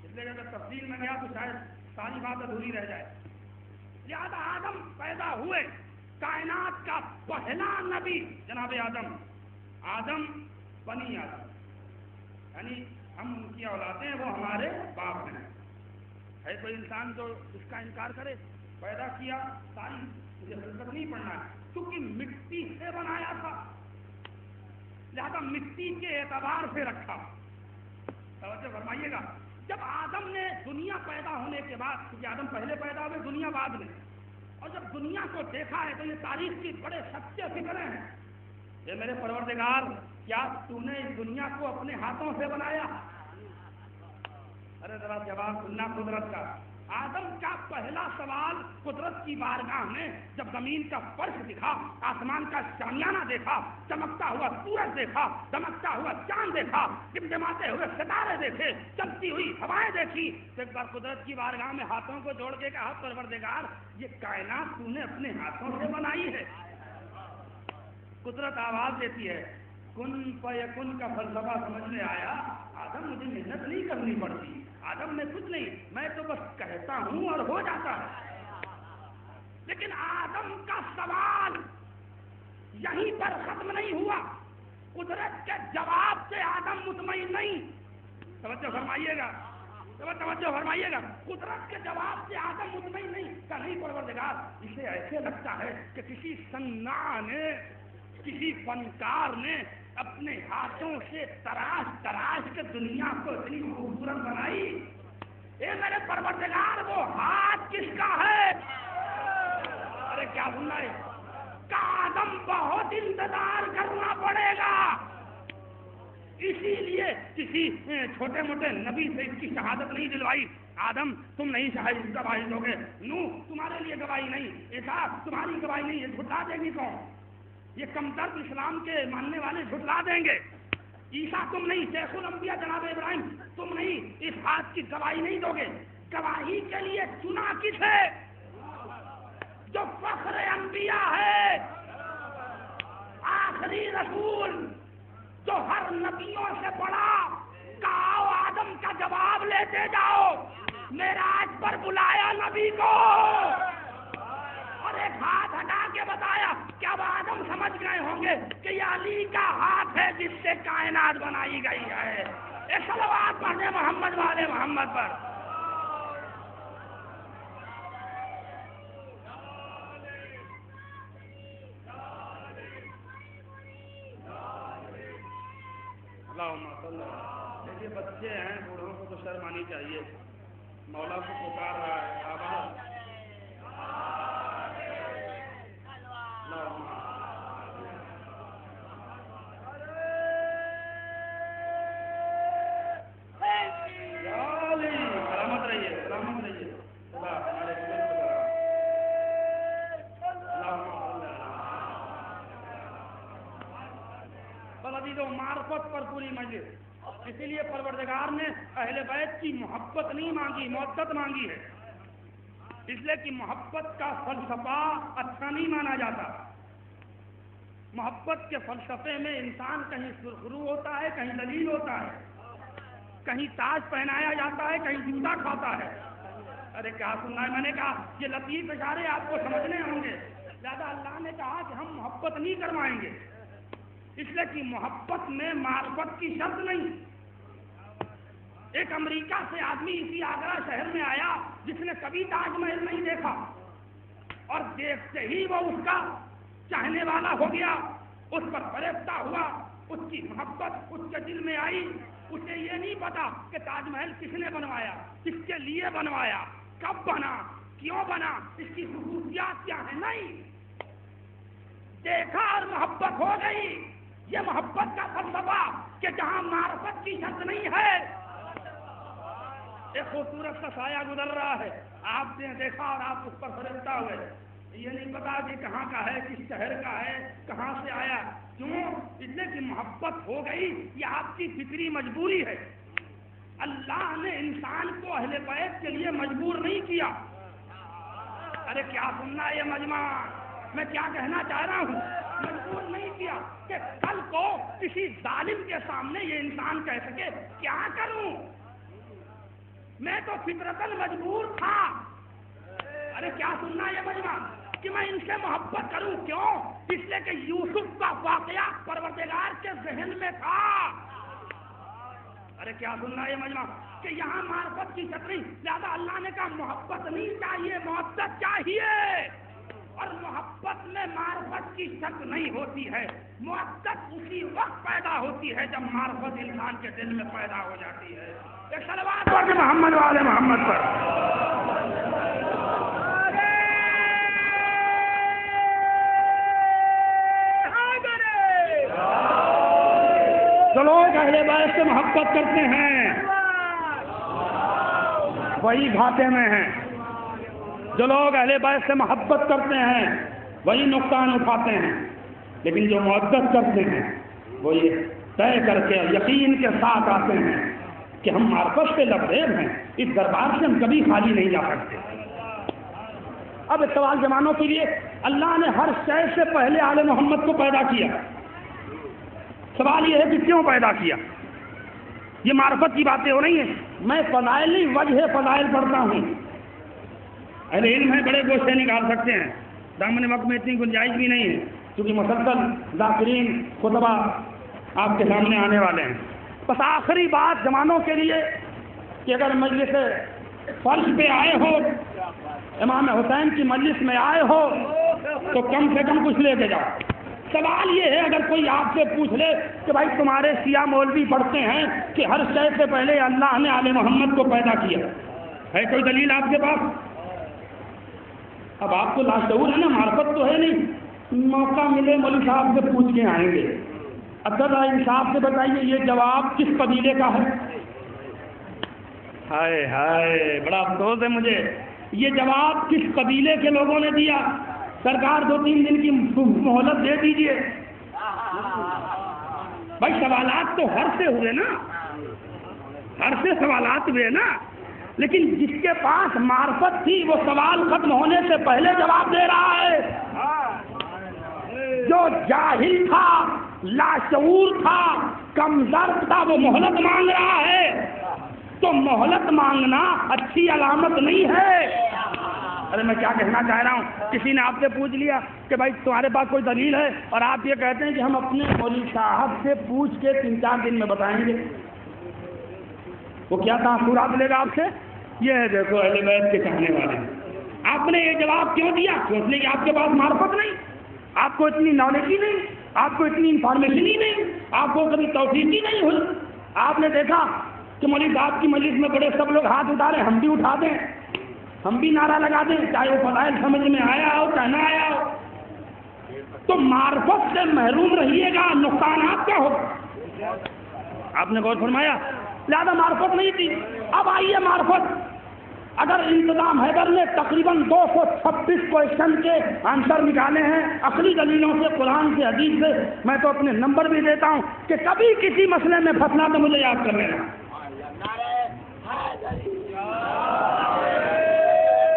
اس لیے اگر تفصیل میں گیا تو شاید ساری بات ادھوری رہ جائے۔ لہذا آدم پیدا ہوئے، کائنات کا پہلا نبی جناب آدم، آدم بنی آدم، یعنی ہم ان کی اولادیں، وہ ہمارے باپ ہیں۔ ہے کوئی انسان جو اس کا انکار کرے؟ پیدا کیا ساری، مجھے حقیقت نہیں پڑھنا ہے، کیونکہ مٹی سے بنایا تھا، لہذا مٹی کے اعتبار سے رکھا۔ توجہ فرمائیے گا، جب آدم نے دنیا پیدا ہونے کے بعد، کیونکہ آدم پہلے پیدا ہوئے دنیا بعد میں، اور جب دنیا کو دیکھا ہے تو یہ تاریخ کی بڑے سچے فکرے ہیں. یہ میرے پروردگار، کیا تو نے اس دنیا کو اپنے ہاتھوں سے بنایا؟ ارے ذرا جواب سننا قدرت کا. آدم کا پہلا سوال قدرت کی بارگاہ میں جب زمین کا فرش دکھا، آسمان کا شامیانہ دیکھا، چمکتا ہوا سورج دیکھا، دمکتا ہوا چاند دیکھا، ٹمٹماتے ہوئے ستارے دیکھے، چلتی ہوئی ہوائیں دیکھی، تو ایک بار قدرت کی بارگاہ میں ہاتھوں کو جوڑ کے کہا پروردگار یہ کائنات تو نے اپنے ہاتھوں سے بنائی ہے. قدرت آواز دیتی ہے، کن فیکن کا فلسفہ سمجھ میں آیا؟ آدم مجھے محنت نہیں کرنی پڑتی، آدم میں کچھ نہیں، میں تو بس کہتا ہوں اور ہو جاتا ہے. لیکن آدم کا سوال یہیں پر ختم نہیں ہوا. قدرت کے جواب سے آدم مطمئن نہیں. توجہ فرمائیے گا، توجہ فرمائیے گا. قدرت کے جواب سے آدم مطمئن نہیں کہ نہیں پروردگار، اسے ایسے لگتا ہے کہ کسی صناع نے، کسی فنکار نے اپنے ہاتھوں سے تراش تراش کے دنیا کو اتنی خوبصورت بنائی. اے میرے پروردگار وہ ہاتھ کس کا ہے؟ ارے کیا سننا ہے؟ کہ آدم بہت انتظار کرنا پڑے گا. اسی لیے کسی چھوٹے موٹے نبی سے اس کی شہادت نہیں دلوائی. آدم تم نہیں گواہی دو گے، نوح تمہارے لیے گواہی نہیں، عیسیٰ تمہاری گواہی نہیں. یہ جھٹلا دے گی کون؟ یہ کمتر اسلام کے ماننے والے جھٹلا دیں گے. عیسیٰ تم نہیں، شیخ الانبیاء جناب ابراہیم تم نہیں، اس بات کی گواہی نہیں دو گے. گواہی کے لیے چنا کس ہے؟ جو فخر انبیاء ہے، آخری رسول، جو ہر نبیوں سے بڑا. کہو آدم کا جواب لیتے جاؤ. معراج پر بلایا نبی کو اور ایک ہاتھ ہٹا کے بتایا کہ اب آدم سمجھ گئے ہوں گے کہ یہ علی کا ہاتھ ہے جس سے کائنات بنائی گئی ہے. ایک صلوات پڑھنے محمد والے محمد پر. دیکھیے بچے ہیں، بوڑھوں کو تو شرم آنی چاہیے. مولا کو پکار رہا ہے آواز. سلامت رہیے، سلامت رہیے. معرفت پر پوری مجلس. اسی لیے پروردگار نے اہل بیت کی محبت نہیں مانگی، مودت مانگی ہے. اس لیے کہ محبت کا فلسفہ اچھا نہیں مانا جاتا. محبت کے فلسفے میں انسان کہیں سرخرو ہوتا ہے، کہیں ذلیل ہوتا ہے، کہیں تاج پہنایا جاتا ہے، کہیں جوتا کھاتا ہے. ارے کیا سننا ہے؟ میں نے کہا یہ لطیف اشارے آپ کو سمجھنے ہوں گے. لہٰذا اللہ نے کہا کہ ہم محبت نہیں کروائیں گے، اس لیے کہ محبت میں معرفت کی شرط نہیں. ایک امریکہ سے آدمی اسی آگرہ شہر میں آیا جس نے کبھی تاج محل نہیں دیکھا، اور دیکھتے ہی وہ اس کا چاہنے والا ہو گیا، اس پر فریفتہ ہوا، اس کی محبت اس کے دل میں آئی. اسے یہ نہیں پتا کہ تاج محل کس نے بنوایا، کس کے لیے بنوایا، کب بنا، کیوں بنا، اس کی خصوصیات کیا ہیں. نہیں، دیکھا اور محبت ہو گئی. یہ محبت کا فلسفہ کہ جہاں معرفت کی شرط نہیں ہے. ایک خوبصورت سا سایہ گزر رہا ہے، آپ نے دیکھا اور آپ اس پر فریفتہ ہوئے. یہ نہیں پتا کہ کہاں کا ہے، کس شہر کا ہے، کہاں سے آیا. کیوں؟ اس لیے کہ محبت ہو گئی. یہ آپ کی فطری مجبوری ہے. اللہ نے انسان کو اہل بیت کے لیے مجبور نہیں کیا. ارے کیا سننا ہے یہ مجمع؟ میں کیا کہنا چاہ رہا ہوں؟ مجبور نہیں کیا کہ کل کو کسی ظالم کے سامنے یہ انسان کہہ سکے کیا کروں، میں تو فطرتاً مجبور تھا. ارے کیا سننا ہے یہ مجمع؟ کہ میں ان سے محبت کروں. کیوں؟ اس لیے کہ یوسف کا واقعہ پروردگار کے ذہن میں تھا. ارے کیا سننا ہے یہ مجمع؟ کہ یہاں معرفت کی شرط نہیں، لہٰذا اللہ نے کہا محبت نہیں چاہیے، محبت چاہیے. اور محبت میں معرفت کی شک نہیں ہوتی ہے، محبت اسی وقت پیدا ہوتی ہے جب معرفت انسان کے دل میں پیدا ہو جاتی ہے۔ ایک صلوات پڑھ محمد والے محمد پر۔ جو لوگ اہل بیت سے محبت کرتے ہیں وہی گھاٹے میں ہیں، جو لوگ اہل بیت سے محبت کرتے ہیں وہی نقصان اٹھاتے ہیں، لیکن جو محبت کرتے ہیں وہ یہ طے کر کے یقین کے ساتھ آتے ہیں کہ ہم معرفت سے لبریز ہیں، اس دربار سے ہم کبھی خالی نہیں جا سکتے۔ اب ایک سوال جوانوں کے لیے، اللہ نے ہر شے سے پہلے آل محمد کو پیدا کیا، سوال یہ ہے کہ کیوں پیدا کیا؟ یہ معرفت کی باتیں ہو رہی ہیں، میں فضائل نہیں وجہ فضائل پڑھتا ہوں، اہل علم ہے بڑے گوشے نکال سکتے ہیں، دامن وقت میں اتنی گنجائش بھی نہیں ہے کیونکہ مسلسل ذاکرین خطبہ آپ کے سامنے آنے والے ہیں۔ بس آخری بات جوانوں کے لیے کہ اگر مجلس فرش پہ آئے ہو، امام حسین کی مجلس میں آئے ہو تو کم سے کم کچھ لے کے جاؤ۔ سوال یہ ہے اگر کوئی آپ سے پوچھ لے کہ بھائی تمہارے شیعہ مولوی پڑھتے ہیں کہ ہر شے سے پہلے اللہ نے آل محمد کو پیدا کیا، ہے کوئی دلیل آپ کے پاس؟ اب آپ تو لاشعور ہے نا، معرفت تو ہے نہیں، موقع ملے مولوی صاحب سے پوچھ کے آئیں گے۔ اب ذرا انصاف سے بتائیے یہ جواب کس قبیلے کا ہے؟ ہائے ہائے بڑا افسوس ہے مجھے، یہ جواب کس قبیلے کے لوگوں نے دیا؟ سرکار 2-3 دن کی مہلت دے دیجئے۔ بھائی سوالات تو ہر سے ہوئے نا، ہر سے سوالات ہوئے نا، لیکن جس کے پاس معرفت تھی وہ سوال ختم ہونے سے پہلے جواب دے رہا ہے، جو جاہل تھا، لاشعور تھا، کمزور تھا، وہ مہلت مانگ رہا ہے۔ تو مہلت مانگنا اچھی علامت نہیں ہے۔ ارے میں کیا کہنا چاہ رہا ہوں، کسی نے آپ سے پوچھ لیا کہ بھائی تمہارے پاس کوئی دلیل ہے، اور آپ یہ کہتے ہیں کہ ہم اپنے مولوی صاحب سے پوچھ کے 3-4 دن میں بتائیں گے، وہ کیا تاثرات لے گا آپ سے؟ یہ ہے دیکھو اہل بیت کے کہنے والے، آپ نے یہ جواب کیوں دیا؟ اس لیے کہ آپ کے پاس معرفت نہیں، آپ کو اتنی نالج ہی نہیں، آپ کو اتنی انفارمیشن ہی نہیں، آپ کو کبھی توفیق ہی نہیں ہوئی۔ آپ نے دیکھا کہ مولوی صاحب کی مجلس میں بڑے سب لوگ ہاتھ اٹھا رہے، ہم بھی اٹھا دیں، ہم بھی نعرہ لگا دیں، چاہے وہ فضائل سمجھ میں آیا ہو چاہے نہ آیا ہو۔ تو معرفت سے محروم رہیے گا، نقصانات کا ہوگا۔ آپ نے غور فرمایا، لہذا معرفت نہیں تھی۔ اب آئیے معرفت، اگر انتظام حیدر نے تقریباً 226 کوئسچن کے آنسر نکالے ہیں عقلی دلیلوں سے، قرآن سے، حدیث سے، میں تو اپنے نمبر بھی دیتا ہوں کہ کبھی کسی مسئلے میں پھنسنا تو مجھے یاد کر لینا۔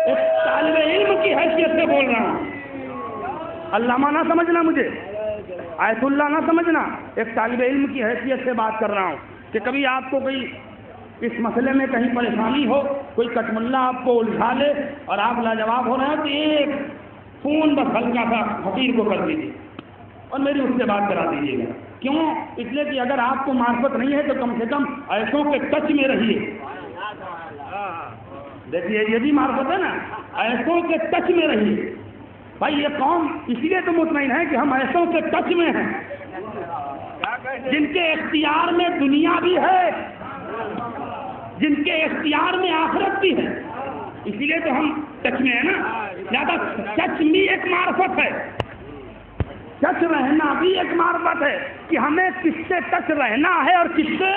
ایک طالب علم کی حیثیت سے بول رہا ہوں، علامہ نہ سمجھنا، مجھے آیت اللہ نہ سمجھنا، ایک طالب علم کی حیثیت سے بات کر رہا ہوں کہ کبھی آپ کو کوئی اس مسئلے میں کہیں پریشانی ہو، کوئی کٹملہ آپ کو الجھا لے اور آپ لاجواب ہو رہے ہیں، تو ایک فون بس ہلکا سا حقیر کو کر دیجیے اور میری اس سے بات کرا دیجیے گا۔ کیوں؟ اس لیے کہ اگر آپ کو معرفت نہیں ہے تو کم سے کم ایسوں کے ٹچ میں رہیے۔ دیکھیے یہ بھی معرفت ہے نا، ایسوں کے ٹچ میں رہیے۔ بھائی یہ قوم اسی لیے تو مطمئن ہے کہ ہم ایسوں کے ٹچ میں ہیں جن کے اختیار میں دنیا بھی ہے، جن کے اختیار میں آخرت بھی ہے، اسی لیے تو ہم ٹچ میں ہیں نا۔ زیادہ ٹچ بھی ایک معرفت ہے، ٹچ رہنا بھی ایک معرفت ہے کہ ہمیں کس سے ٹچ رہنا ہے اور کس سے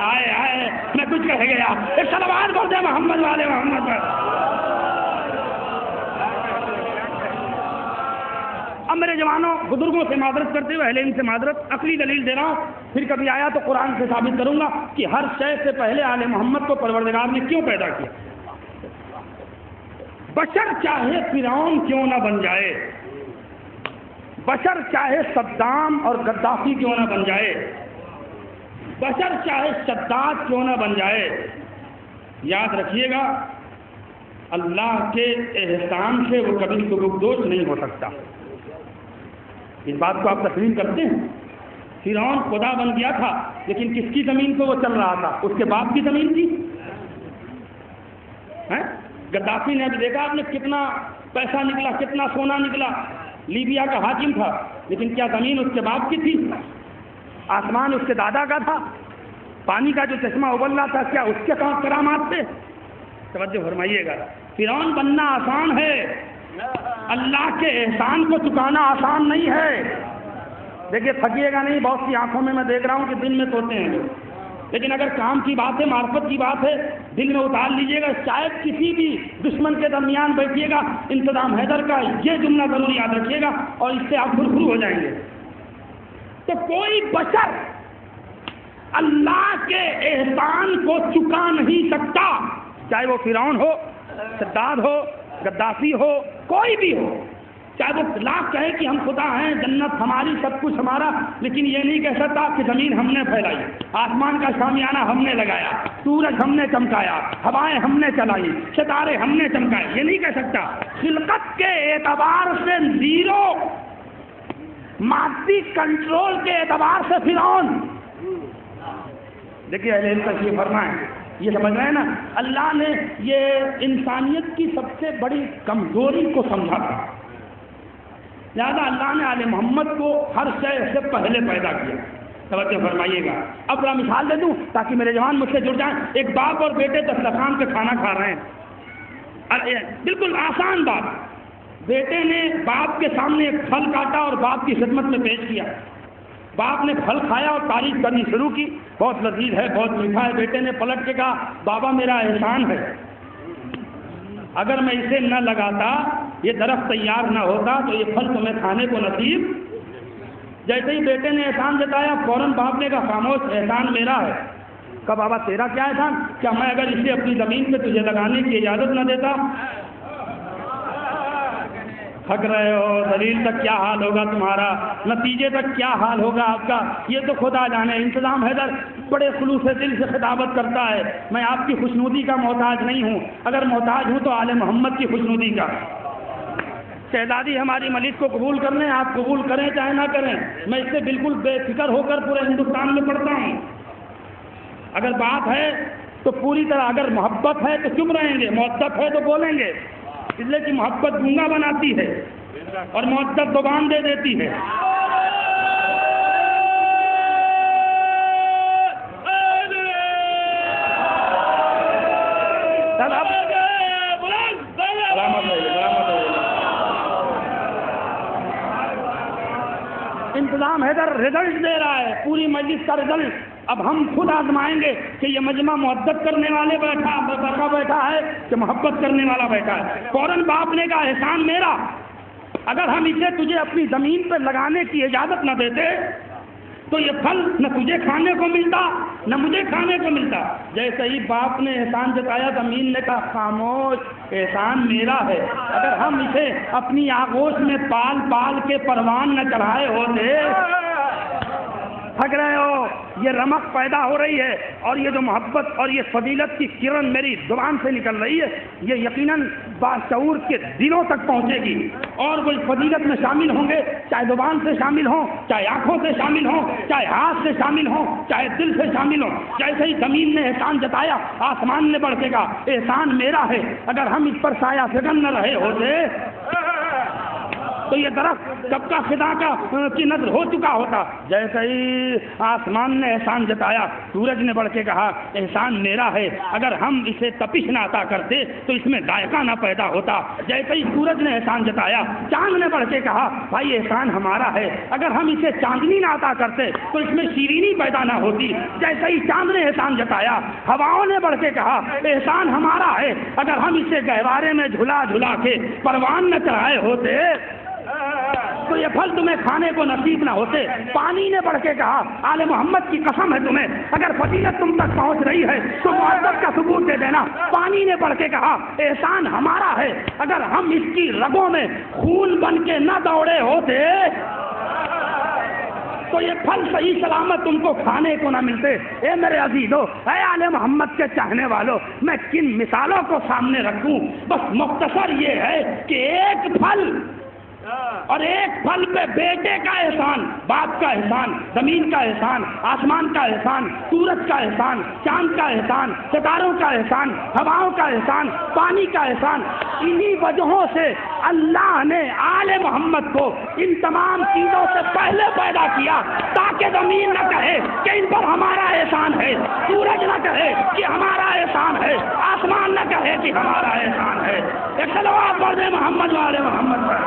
آئے آئے میں کچھ کہہ گیا۔ ایک صلوات بول دیں محمد والے محمد پر۔ اب میرے جوانوں، بزرگوں سے معذرت کرتے ہوئے، اہل علم سے معذرت، عقلی دلیل دے رہا ہوں، پھر کبھی آیا تو قرآن سے ثابت کروں گا کہ ہر شے سے پہلے آل محمد کو پروردگار نے کیوں پیدا کیا۔ بشر چاہے فرعون کیوں نہ بن جائے، بشر چاہے صدام اور غدافی کیوں نہ بن جائے، بشر چاہے شداد کیوں نہ بن جائے، یاد رکھیے گا اللہ کے احسان سے وہ کبھی سبکدوش نہیں ہو سکتا۔ اس بات کو آپ تسلیم کرتے ہیں؟ فرعون خدا بن گیا تھا لیکن کس کی زمین پہ وہ چل رہا تھا؟ اس کے باپ کی زمین تھی۔ غدافی نے ابھی دیکھا آپ نے کتنا پیسہ نکلا، کتنا سونا نکلا، لیبیا کا حاکم تھا، لیکن کیا زمین اس کے باپ کی تھی؟ آسمان اس کے دادا کا تھا؟ پانی کا جو چشمہ ابل رہا تھا کیا اس کے کرامات تھے؟ توجہ فرمائیے گا، فرعون بننا آسان ہے، اللہ کے احسان کو چکانا آسان نہیں ہے۔ دیکھیے تھکیے گا نہیں، بہت سی آنکھوں میں دیکھ رہا ہوں کہ دن میں سوتے ہیں، لیکن اگر کام کی بات ہے، معرفت کی بات ہے، دل میں اتار لیجئے گا۔ شاید کسی بھی دشمن کے درمیان بیٹھیے گا، انتظام حیدر کا یہ جملہ ضرور یاد رکھیے گا اور اس سے آپ فرفرو ہو جائیں گے۔ تو کوئی بشر اللہ کے احسان کو چکا نہیں سکتا، چاہے وہ فرعون ہو، شداد ہو، غدافی ہو، کوئی بھی ہو، چاہے وہ لاکھ کہے کہ ہم خدا ہیں، جنت ہماری، سب کچھ ہمارا، لیکن یہ نہیں کہہ سکتا کہ زمین ہم نے پھیلائی، آسمان کا شامیانہ ہم نے لگایا، سورج ہم نے چمکایا، ہوائیں ہم نے چلائی، ستارے ہم نے چمکائے، یہ نہیں کہہ سکتا۔ خلقت کے اعتبار سے زیرو، مادی کنٹرول کے اعتبار سے فرعون۔ دیکھیے اہل علم تشریف فرمائیں، یہ سمجھ رہے ہیں نا، اللہ نے یہ انسانیت کی سب سے بڑی کمزوری کو سمجھا تھا، لہذا اللہ نے آل محمد کو ہر شے سے پہلے پیدا کیا۔ توجہ فرمائیے گا۔ اب ذرا مثال دے دوں تاکہ میرے جوان مجھ سے جڑ جائیں۔ ایک باپ اور بیٹے دسترخوان پہ کھانا کھا رہے ہیں، بالکل آسان بات، بیٹے نے باپ کے سامنے ایک پھل کاٹا اور باپ کی خدمت میں پیش کیا، باپ نے پھل کھایا اور تعریف کرنی شروع کی، بہت لذیذ ہے، بہت میٹھا ہے۔ بیٹے نے پلٹ کے کہا، بابا میرا احسان ہے، اگر میں اسے نہ لگاتا، یہ درخت تیار نہ ہوتا تو یہ پھل تمہیں کھانے کو نصیب۔ جیسے ہی بیٹے نے احسان جتایا، فوراً باپ نے کہا، خاموش، احسان میرا ہے۔ کہا، بابا تیرا کیا احسان؟ کیا میں اگر اسے اپنی زمین پہ تجھے لگانے کی اجازت نہ دیتا؟ تھک رہے ہو، دلیل تک کیا حال ہوگا تمہارا، نتیجے تک کیا حال ہوگا آپ کا، یہ تو خدا جانے۔ انتظام حیدر بڑے خلوص دل سے خطابت کرتا ہے، میں آپ کی خوشنودی کا محتاج نہیں ہوں، اگر محتاج ہوں تو آل محمد کی خوشنودی کا۔ شہزادی ہماری ملک کو قبول کر لیں، آپ قبول کریں چاہے نہ کریں، میں اس سے بالکل بے فکر ہو کر پورے ہندوستان میں پڑھتا ہوں۔ اگر بات ہے تو پوری طرح، اگر محبت ہے تو چپ رہیں گے، مؤدب ہے تو بولیں گے، اس لیے کہ محبت گونگا بناتی ہے اور مؤدب زبان دے دیتی ہے۔ انتظام حیدر رزلٹ دے رہا ہے، پوری مجلس کا رزلٹ۔ اب ہم خود آزمائیں گے کہ یہ مجمع محبت کرنے والے بیٹھا ہے کہ محبت کرنے والا بیٹھا ہے۔ فوراً باپ نے کہا، احسان میرا، اگر ہم اسے تجھے اپنی زمین پہ لگانے کی اجازت نہ دیتے تو یہ پھل نہ تجھے کھانے کو ملتا نہ مجھے کھانے کو ملتا۔ جیسے ہی باپ نے احسان جتایا، زمین نے کہا، خاموش، احسان میرا ہے، اگر ہم اسے اپنی آغوش میں پال پال کے پروان نہ چڑھائے ہوتے۔ تھک رہے ہو، یہ رمق پیدا ہو رہی ہے اور یہ جو محبت اور یہ فضیلت کی کرن میری زبان سے نکل رہی ہے، یہ یقیناً باشعور کے دلوں تک پہنچے گی، اور وہ فضیلت میں شامل ہوں گے، چاہے زبان سے شامل ہوں، چاہے آنکھوں سے شامل ہوں، چاہے ہاتھ سے شامل ہوں، چاہے دل سے شامل ہوں۔ جیسے ہی زمین نے احسان جتایا، آسمان نے بڑھ کے کہا، احسان میرا ہے، اگر ہم اس پر سایہ فگن نہ رہے ہوتے تو یہ درخت کب کا خدا کی نظر ہو چکا ہوتا۔ جیسے ہی آسمان نے احسان جتایا، سورج نے بڑھ کے کہا، احسان میرا ہے، اگر ہم اسے تپش نہ عطا کرتے تو اس میں ذائقہ نہ پیدا ہوتا۔ جیسے ہی سورج نے احسان جتایا، چاند نے بڑھ کے کہا، بھائی احسان ہمارا ہے، اگر ہم اسے چاندنی نہ عطا کرتے تو اس میں شیرینی پیدا نہ ہوتی۔ جیسے ہی چاند نے احسان جتایا، ہواؤں نے بڑھ کے کہا، احسان ہمارا ہے، اگر ہم اسے گہوارے میں جھلا جھلا کے پروان نہ چڑھائے ہوتے تو یہ پھل تمہیں کھانے کو نصیب نہ ہوتے۔ پانی نے بڑھ کے کہا، آل محمد کی قسم ہے تمہیں، اگر فضیلت تم تک پہنچ رہی ہے تو معذرت کا ثبوت دے دینا۔ پانی نے بڑھ کے کہا، احسان ہمارا ہے، اگر ہم اس کی رگوں میں خون بن کے نہ دوڑے ہوتے تو یہ پھل صحیح سلامت تم کو کھانے کو نہ ملتے۔ اے میرے عزیزو، اے آل محمد کے چاہنے والوں، میں کن مثالوں کو سامنے رکھوں؟ بس مختصر یہ ہے کہ ایک پھل اور ایک پھل پہ بیٹے کا احسان، باپ کا احسان، زمین کا احسان، آسمان کا احسان، سورج کا احسان، چاند کا احسان، ستاروں کا احسان، ہواؤں کا احسان، پانی کا احسان، انہی وجہوں سے اللہ نے آل محمد کو ان تمام چیزوں سے پہلے پیدا کیا تاکہ زمین نہ کہے کہ ان پر ہمارا احسان ہے، سورج نہ کہے کہ ہمارا احسان ہے، آسمان نہ کہے کہ ہمارا احسان ہے۔ ایک صلوات پڑھ دیں محمد والے محمد پر۔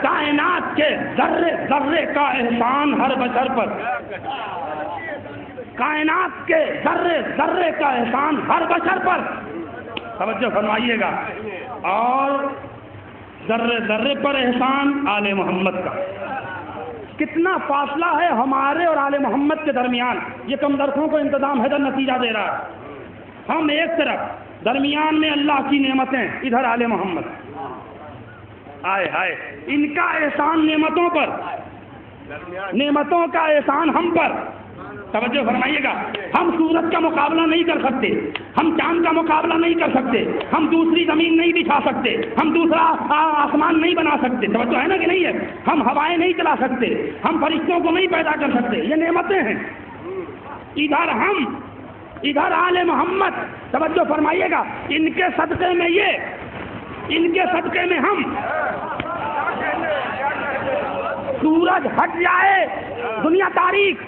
کائنات کے ذرے ذرے کا احسان ہر بشر پر، کائنات کے ذرے ذرے کا احسان ہر بشر پر، توجہ فرمائیے گا، اور ذرے ذرے پر احسان آل محمد کا۔ کتنا فاصلہ ہے ہمارے اور آل محمد کے درمیان، یہ کم درسوں کو انتظام حیدر نتیجہ دے رہا ہے۔ ہم ایک طرف درمیان میں اللہ کی نعمتیں، ادھر آل محمد، آئے ہائے ان کا احسان نعمتوں پر، نعمتوں کا احسان ہم پر۔ توجہ فرمائیے گا، ہم سورج کا مقابلہ نہیں کر سکتے، ہم چاند کا مقابلہ نہیں کر سکتے، ہم دوسری زمین نہیں بچھا سکتے، ہم دوسرا آسمان نہیں بنا سکتے، توجہ ہے نا کہ نہیں ہے، ہم ہوائیں نہیں چلا سکتے، ہم فرشتوں کو نہیں پیدا کر سکتے، یہ نعمتیں ہیں۔ ادھر ہم، ادھر آل محمد، توجہ فرمائیے گا، ان کے صدقے میں یہ، ان کے صدقے میں ہم، سورج ہٹ جائے دنیا تاریخ،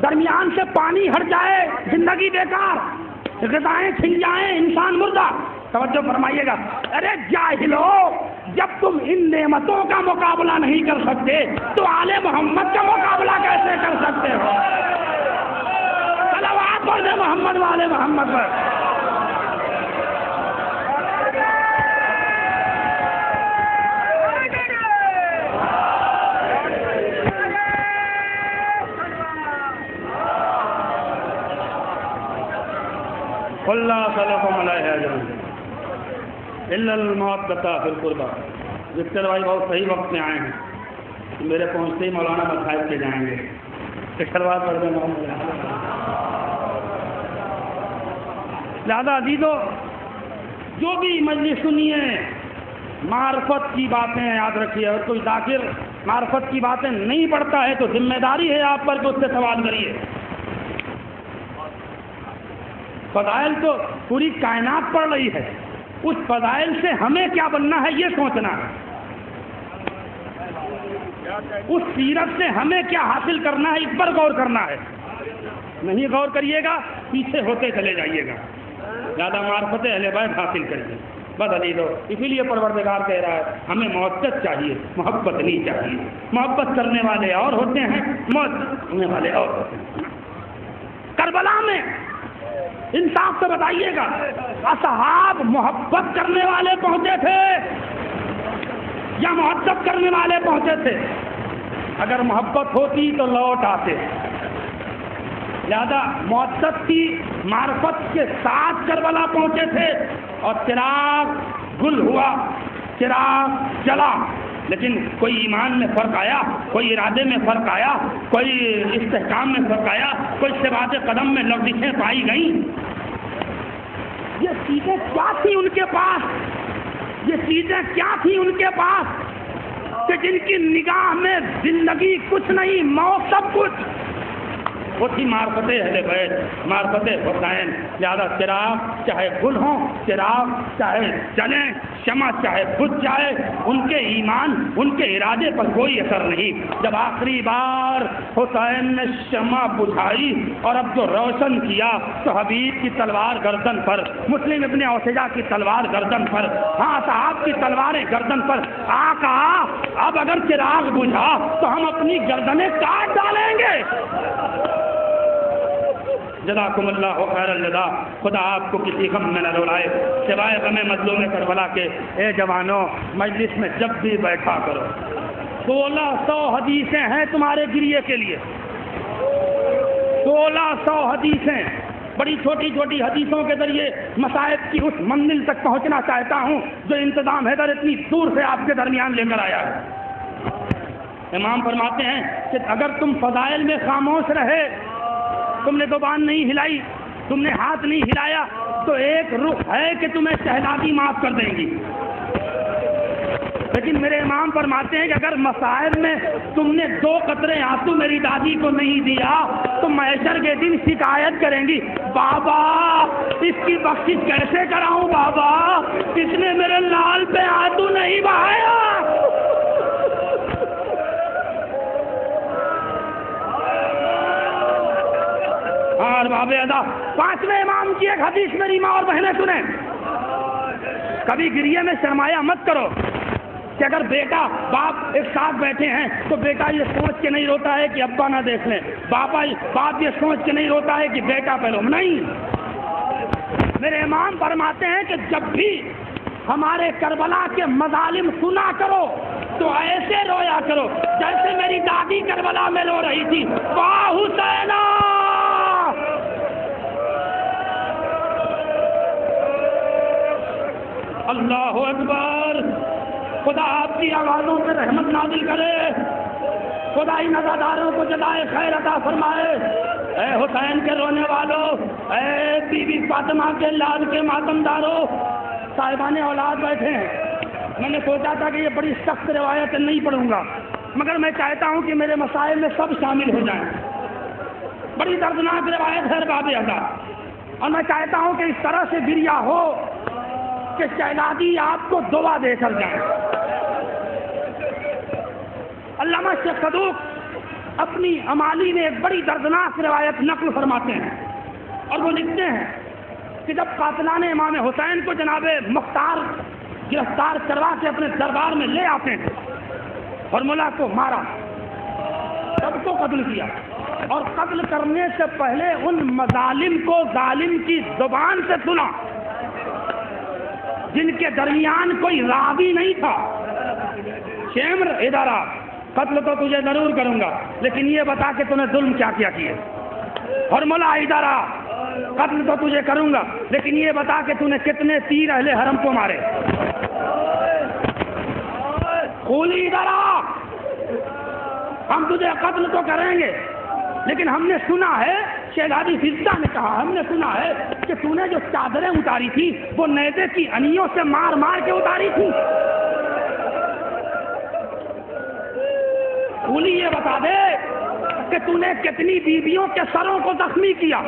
درمیان سے پانی ہٹ جائے زندگی بیکار، غذائیں چھن جائیں انسان مردہ۔ توجہ فرمائیے گا، ارے جاہلو، جب تم ان نعمتوں کا مقابلہ نہیں کر سکتے تو آل محمد کا مقابلہ کیسے کر سکتے ہو؟ صلوات پڑھ دیں محمد والے محمد پر۔ اللہ صلی علیہ وسلم الا المودۃ فی القربى۔ جسکر بھائی بہت صحیح وقت میں آئے ہیں، میرے پہنچتے ہی مولانا مصائب کے جائیں گے، شروعات کر دیں۔ لہٰذا عزیزو، جو بھی مجلس سنیے معرفت کی باتیں یاد رکھیے، اور کوئی ذاکر معرفت کی باتیں نہیں پڑھتا ہے تو ذمہ داری ہے آپ پر کہ اس سے سوال کریے۔ فضائل تو پوری کائنات پڑھ رہی ہے، اس فضائل سے ہمیں کیا بننا ہے یہ سوچنا ہے، اس سیرت سے ہمیں کیا حاصل کرنا ہے اس پر غور کرنا ہے۔ نہیں غور کریے گا پیچھے ہوتے چلے جائیے گا۔ زیادہ معرفت اہل بیت حاصل کریے بس عزیزو۔ اسی لیے پروردگار کہہ رہا ہے ہمیں محبت چاہیے، محبت نہیں چاہیے۔ محبت کرنے والے اور ہوتے ہیں، محبت کرنے والے اور ہوتے ہیں۔ کربلا میں انصاف سے بتائیے گا، اصحاب محبت کرنے والے پہنچے تھے یا محبت کرنے والے پہنچے تھے؟ اگر محبت ہوتی تو لوٹ آتے، لہذا محبت کی معرفت کے ساتھ کربلا پہنچے تھے، اور چراغ گل ہوا، چراغ جلا، لیکن کوئی ایمان میں فرق آیا، کوئی ارادے میں فرق آیا، کوئی استحکام میں فرق آیا، کوئی ثبات قدم میں لغزشیں پائی گئیں۔ یہ چیزیں کیا تھی ان کے پاس، یہ چیزیں کیا تھی ان کے پاس کہ جن کی نگاہ میں زندگی کچھ نہیں، موت سب کچھ؟ وہ تھی معرفت اہل بیت، معرفت حسین۔ لہذا چراغ چاہے گل ہوں، چراغ چاہے جلیں، شمع چاہے بجھ جائے، ان کے ایمان، ان کے ارادے پر کوئی اثر نہیں۔ جب آخری بار حسین نے شمع بجھائی اور اب جو روشن کیا تو حبیب کی تلوار گردن پر، مسلم ابن اوسجہ کی تلوار گردن پر، ہاں صحاب کی تلواریں گردن پر۔ آقا اب اگر چراغ بجھا تو ہم اپنی گردنیں کاٹ ڈالیں گے۔ جزاکم اللہ خیر الجزا۔ خدا آپ کو کسی غم میں نہ رلائے سوائے غم مظلوم کربلا کے۔ اے جوانوں، مجلس میں جب بھی بیٹھا کرو 1600 حدیثیں ہیں تمہارے گریے کے لیے، 100 حدیثیں، بڑی چھوٹی چھوٹی حدیثوں کے ذریعے مصائب کی اس منزل تک پہنچنا چاہتا ہوں جو انتظام حیدر اتنی دور سے آپ کے درمیان لے کر آیا ہے۔ امام فرماتے ہیں کہ اگر تم فضائل میں خاموش رہے، تم نے زبان نہیں ہلائی، تم نے ہاتھ نہیں ہلایا، تو ایک رخ ہے کہ تمہیں شہزادی معاف کر دیں گی۔ لیکن میرے امام فرماتے ہیں کہ اگر مسائل میں تم نے 2 قطرے آنسو میری دادی کو نہیں دیا تو محشر کے دن شکایت کریں گی، بابا اس کی بخشش کیسے کراؤں، بابا اس نے میرے لال پہ آنسو نہیں بہایا۔ اور باب ادا 5ویں امام کی ایک حدیث میری ماں اور بہنیں سنیں، کبھی گریے میں سرمایہ مت کرو کہ اگر بیٹا باپ ایک ساتھ بیٹھے ہیں تو بیٹا یہ سوچ کے نہیں روتا ہے کہ ابا نہ دیکھ لیں، باپ یہ سوچ کے نہیں روتا ہے کہ بیٹا پہلو نہیں۔ میرے امام فرماتے ہیں کہ جب بھی ہمارے کربلا کے مظالم سنا کرو تو ایسے رویا کرو جیسے میری دادی کربلا میں رو رہی تھی، واہ حسینہ۔ اللہ اکبر، خدا آپ کی آوازوں سے رحمت نازل کرے، خدا ان عزاداروں کو جزائے خیر عطا فرمائے۔ اے حسین کے رونے والوں، اے بی بی فاطمہ کے لال کے ماتم داروں، صاحبان اولاد بیٹھے ہیں۔ میں نے سوچا تھا کہ یہ بڑی سخت روایت نہیں پڑھوں گا، مگر میں چاہتا ہوں کہ میرے مسائل میں سب شامل ہو جائیں۔ بڑی دردناک روایت ہے باب ادا، اور میں چاہتا ہوں کہ اس طرح سے گریا ہو کہ شہزادی آپ کو دعا دے کر جائیں۔ علامہ شیخ صدوق اپنی امالی میں ایک بڑی دردناک روایت نقل فرماتے ہیں، اور وہ لکھتے ہیں کہ جب قاتلان امام حسین کو جناب مختار گرفتار کروا کے اپنے دربار میں لے آتے ہیں، فرمولا کو مارا، سب کو قتل کیا، اور قتل کرنے سے پہلے ان مظالم کو ظالم کی زبان سے سنا جن کے درمیان کوئی راوی نہیں تھا۔ شیمر ادارہ، قتل تو تجھے ضرور کروں گا، لیکن یہ بتا کہ تو نے ظلم کیا کیے۔ ہرملا ادارہ، قتل تو تجھے کروں گا، لیکن یہ بتا کہ تو نے کتنے تیر اہل حرم کو مارے۔ خولی ادارہ، ہم تجھے قتل تو کریں گے، لیکن ہم نے سنا ہے، شہزادی فضہ نے کہا، ہم نے سنا ہے کہ تو نے جو چادریں اتاری تھی وہ نیزے کی انیوں سے مار مار کے اتاری تھی۔ خولی یہ بتا دے کہ تو نے کتنی بیویوں کے سروں کو زخمی کیا۔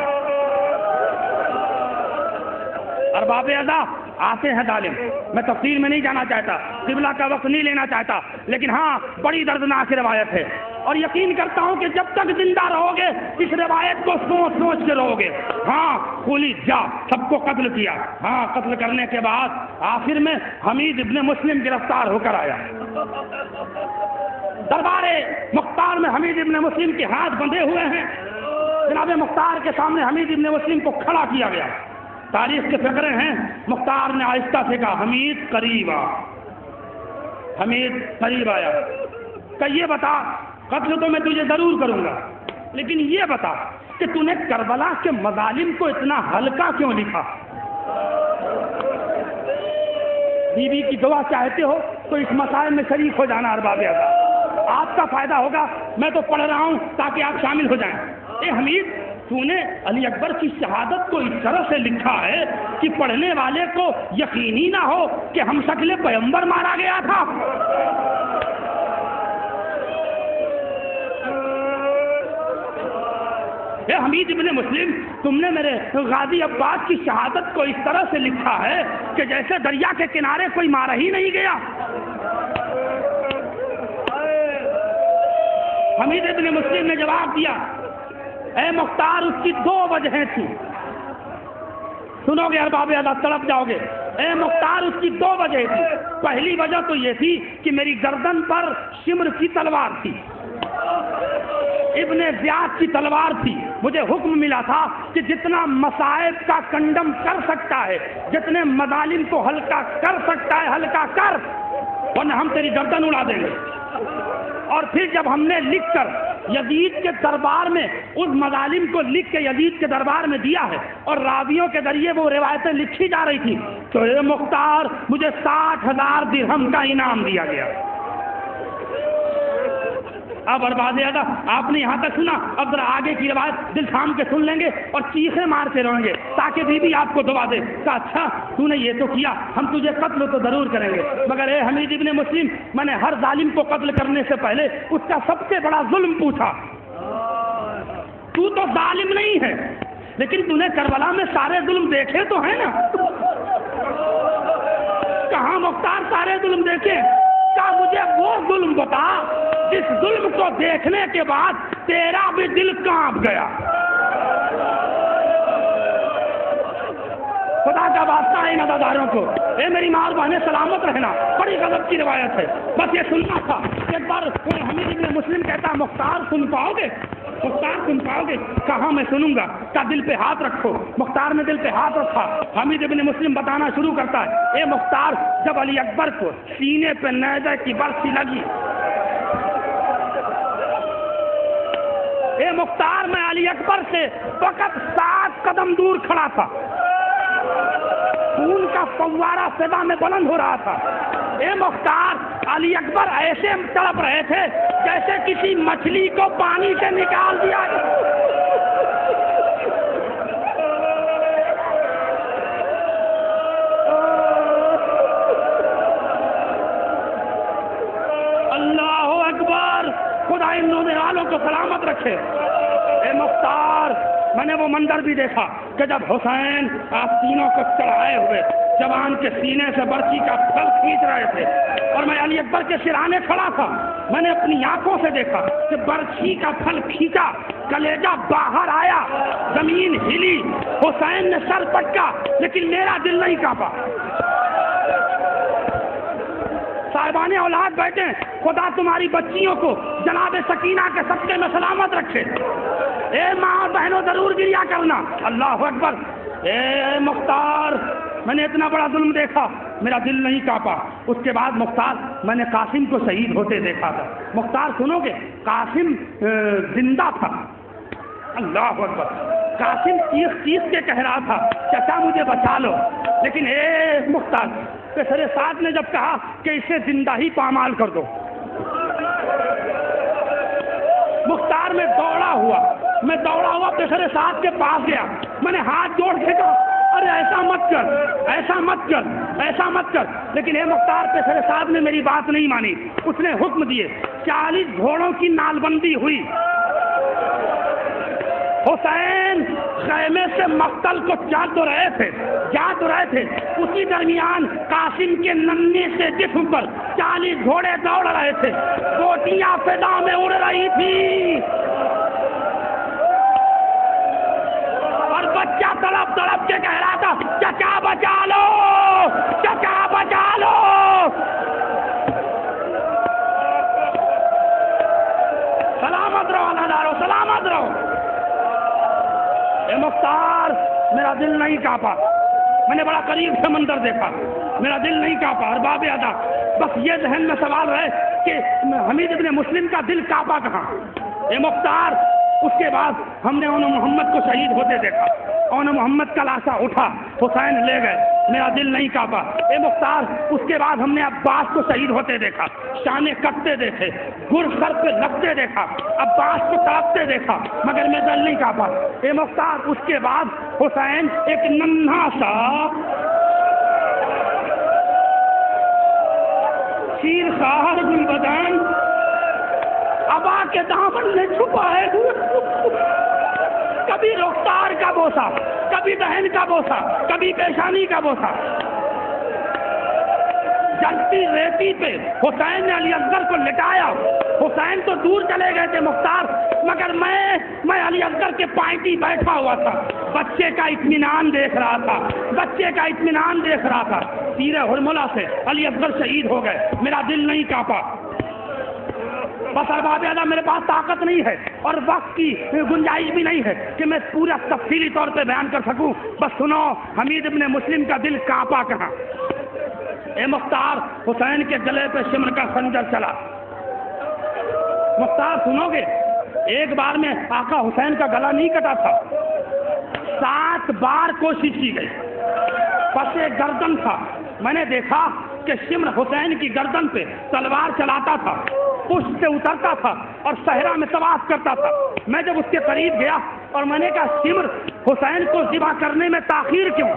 ارباب ادا آتے ہیں ظالم، میں تفصیل میں نہیں جانا چاہتا، قبلہ کا وقت نہیں لینا چاہتا، لیکن ہاں بڑی دردناک روایت ہے، اور یقین کرتا ہوں کہ جب تک زندہ رہو گے اس روایت کو سوچ سوچ کے رہو گے۔ ہاں خولی جا، سب کو قتل کیا، ہاں قتل کرنے کے بعد آخر میں حمید ابن مسلم گرفتار ہو کر آیا۔ دربار مختار میں حمید ابن مسلم کے ہاتھ بندھے ہوئے ہیں، جناب مختار کے سامنے حمید ابن مسلم کو کھڑا کیا گیا۔ تاریخ کے فقرے ہیں، مختار نے آہستہ سے کہا، حمید قریب آ۔ حمید قریب آیا، کہ یہ بتا، قتل تو میں تجھے ضرور کروں گا، لیکن یہ بتا کہ تو نے کربلا کے مظالم کو اتنا ہلکا کیوں لکھا؟ بی بی کی دعا چاہتے ہو تو اس مسائل میں شریک ہو جانا ارباب ادا، آپ کا فائدہ ہوگا، میں تو پڑھ رہا ہوں تاکہ آپ شامل ہو جائیں۔ اے حمید، تو نے علی اکبر کی شہادت کو اس طرح سے لکھا ہے کہ پڑھنے والے کو یقینی نہ ہو کہ ہم شکل پیغمبر مارا گیا تھا۔ اے حمید ابن مسلم، تم نے میرے غازی عباس کی شہادت کو اس طرح سے لکھا ہے کہ جیسے دریا کے کنارے کوئی مارا ہی نہیں گیا۔ حمید ابن مسلم نے جواب دیا، اے مختار، اس کی 2 وجہیں تھیں، سنو گے ارباب ادا، تڑپ جاؤ گے۔ اے مختار، اس کی 2 وجہ تھی۔ پہلی وجہ تو یہ تھی کہ میری گردن پر شمر کی تلوار تھی، ابن زیاد کی تلوار تھی۔ مجھے حکم ملا تھا کہ جتنا مصائب کا کنڈم کر سکتا ہے، جتنے مظالم کو ہلکا کر سکتا ہے ہلکا کر، ورنہ ہم تیری گردن اڑا دیں گے۔ اور پھر جب ہم نے لکھ کر یزید کے دربار میں اس مظالم کو لکھ کے یزید کے دربار میں دیا ہے اور راویوں کے ذریعے وہ روایتیں لکھی جا رہی تھی، تو اے مختار مجھے 60,000 درہم کا انعام دیا گیا۔ اب برباد زیادہ آپ نے یہاں تک سنا، اب ذرا آگے کی روایت دل تھام کے سن لیں گے اور چیخیں مارتے رہیں گے تاکہ بی بی آپ کو دبا دے۔ کہا اچھا تو نے یہ تو کیا، ہم تجھے قتل تو ضرور کریں گے، مگر اے حمید ابن مسلم میں نے ہر ظالم کو قتل کرنے سے پہلے اس کا سب سے بڑا ظلم پوچھا۔ تو ظالم نہیں ہے لیکن تو نے کربلا میں سارے ظلم دیکھے تو ہیں نا؟ کہاں مختار سارے ظلم دیکھے؟ کہا مجھے وہ ظلم بتا جس ظلم کو دیکھنے کے بعد تیرا بھی دل کانپ گیا۔ خدا کا واسطہ ہے نداداروں کو، اے میری ماں اور بہنیں سلامت رہنا، بڑی غضب کی روایت ہے، بس یہ سننا تھا۔ ایک بار حمید ابن مسلم کہتا مختار سن پاؤ گے؟ مختار سن پاؤ گے؟ کہاں میں سنوں گا، کہا دل پہ ہاتھ رکھو۔ مختار نے دل پہ ہاتھ رکھا۔ حمید ابن مسلم بتانا شروع کرتا ہے، اے مختار جب علی اکبر کو سینے پہ نیزے کی برسی لگی، اے مختار میں علی اکبر سے فقط 7 قدم دور کھڑا تھا، خون کا فوارہ فضا میں بلند ہو رہا تھا۔ اے مختار علی اکبر ایسے تڑپ رہے تھے جیسے کسی مچھلی کو پانی سے نکال دیا۔ اللہ اکبر، خدا ان رونے والوں کو سلامت رکھے۔ اے مختار میں نے وہ منظر بھی دیکھا کہ جب حسین آستینوں کو چڑھائے ہوئے جوان کے سینے سے برچی کا پھل کھینچ رہے تھے اور میں علی اکبر کے سرانے کھڑا تھا، میں نے اپنی آنکھوں سے دیکھا کہ برچی کا پھل کھینچا، کلیجہ باہر آیا، زمین ہلی، حسین نے سر پٹکا لیکن میرا دل نہیں کانپا۔ صاحبان اولاد بیٹھے، خدا تمہاری بچیوں کو جناب سکینہ کے صدقے میں سلامت رکھے۔ اے ماں اور بہنوں ضرور گریا کرنا۔ اللہ اکبر۔ اے مختار میں نے اتنا بڑا ظلم دیکھا، میرا دل نہیں کانپا۔ اس کے بعد مختار میں نے قاسم کو شہید ہوتے دیکھا تھا۔ مختار سنو گے، قاسم زندہ تھا۔ اللہ اکبر۔ قاسم چیخ کے کہہ رہا تھا چچا مجھے بچا لو، لیکن اے مختار پیسر سعد نے جب کہا کہ اسے زندہ ہی پامال کر دو، مختار میں دوڑا ہوا پیسر سعد کے پاس گیا، میں نے ہاتھ جوڑ کے کہا ارے ایسا مت کر، لیکن اے مختار پیسر سعد نے میری بات نہیں مانی۔ اس نے حکم دیے، 40 گھوڑوں کی نال بندی ہوئی، حسین خیمے سے مقتل کو جا تو رہے تھے، اسی درمیان قاسم کے ننھے سے جسم پر 40 گھوڑے دوڑ رہے تھے، گوٹیاں فضا میں اڑ رہی تھی اور بچہ تڑپ کے کہہ رہا تھا چچا بچا لو، چچا بچا لو۔ سلامت رہو نادارو، سلامت رہو۔ اے مختار میرا دل نہیں کانپا، میں نے بڑا قریب سے منظر دیکھا، میرا دل نہیں کانپا۔ ارباب ادا بس یہ ذہن میں سوال ہے کہ حمید ابن مسلم کا دل کانپا کہاں؟ اے مختار اس کے بعد ہم نے اون محمد کو شہید ہوتے دیکھا، اون محمد کا لاشا اٹھا، حسین لے گئے، میرا دل نہیں کانپا۔ اے مختار اس کے بعد ہم نے عباس کو شہید ہوتے دیکھا، شانے کٹتے دیکھے، گر سر پہ لگتے دیکھا، عباس کو تڑپتے دیکھا، مگر میں دل نہیں کانپا۔ اے مختار اس کے بعد حسین ایک ننھا سا شیر خار گلبدن ابا کے دامن میں چھپا ہے، کبھی رخسار کا بوسا، کبھی بہن کا بوسا، کبھی پیشانی کا بوسا۔ جلتی ریتی پہ حسین نے علی اصغر کو لٹایا، حسین تو دور چلے گئے تھے مختار، مگر میں علی اصغر کے پائٹی بیٹھا ہوا تھا، بچے کا اطمینان دیکھ رہا تھا، تیر ہرملہ سے علی اصغر شہید ہو گئے، میرا دل نہیں کانپا۔ بس ارباب اعلیٰ میرے پاس طاقت نہیں ہے اور وقت کی گنجائش بھی نہیں ہے کہ میں پورا تفصیلی طور پہ بیان کر سکوں، بس سنو حمید ابن مسلم کا دل کانپا کہاں۔ اے مختار حسین کے گلے پہ شمر کا خنجر چلا، مختار سنو گے، ایک بار میں آقا حسین کا گلا نہیں کٹا تھا، 7 بار کوشش کی گئی، پس گردن تھا۔ میں نے دیکھا کہ شمر حسین کی گردن پہ تلوار چلاتا تھا، پشت سے اترتا تھا اور صحرا میں طواف کرتا تھا۔ میں جب اس کے قریب گیا اور میں نے کہا شمر حسین کو ذبح کرنے میں تاخیر کیوں،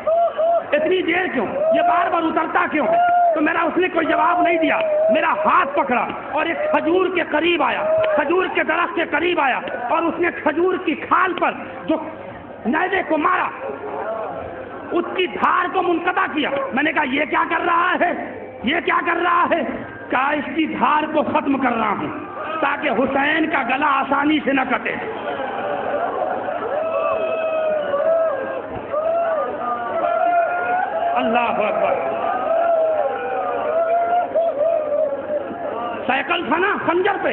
اتنی دیر کیوں، یہ بار بار اترتا کیوں ہے؟ تو میرا اس نے کوئی جواب نہیں دیا، میرا ہاتھ پکڑا اور ایک کھجور کے قریب آیا، کھجور کے درخت کے قریب آیا اور اس نے کھجور کی کھال پر جو نیزے کو مارا، اس کی دھار کو منقطع کیا۔ میں نے کہا یہ کیا کر رہا ہے، یہ کیا کر رہا ہے؟ کہا اس کی دھار کو ختم کر رہا ہوں تاکہ حسین کا گلا آسانی سے نہ کٹے۔ اللہ اکبر۔ سائیکل تھا نا خنجر پہ،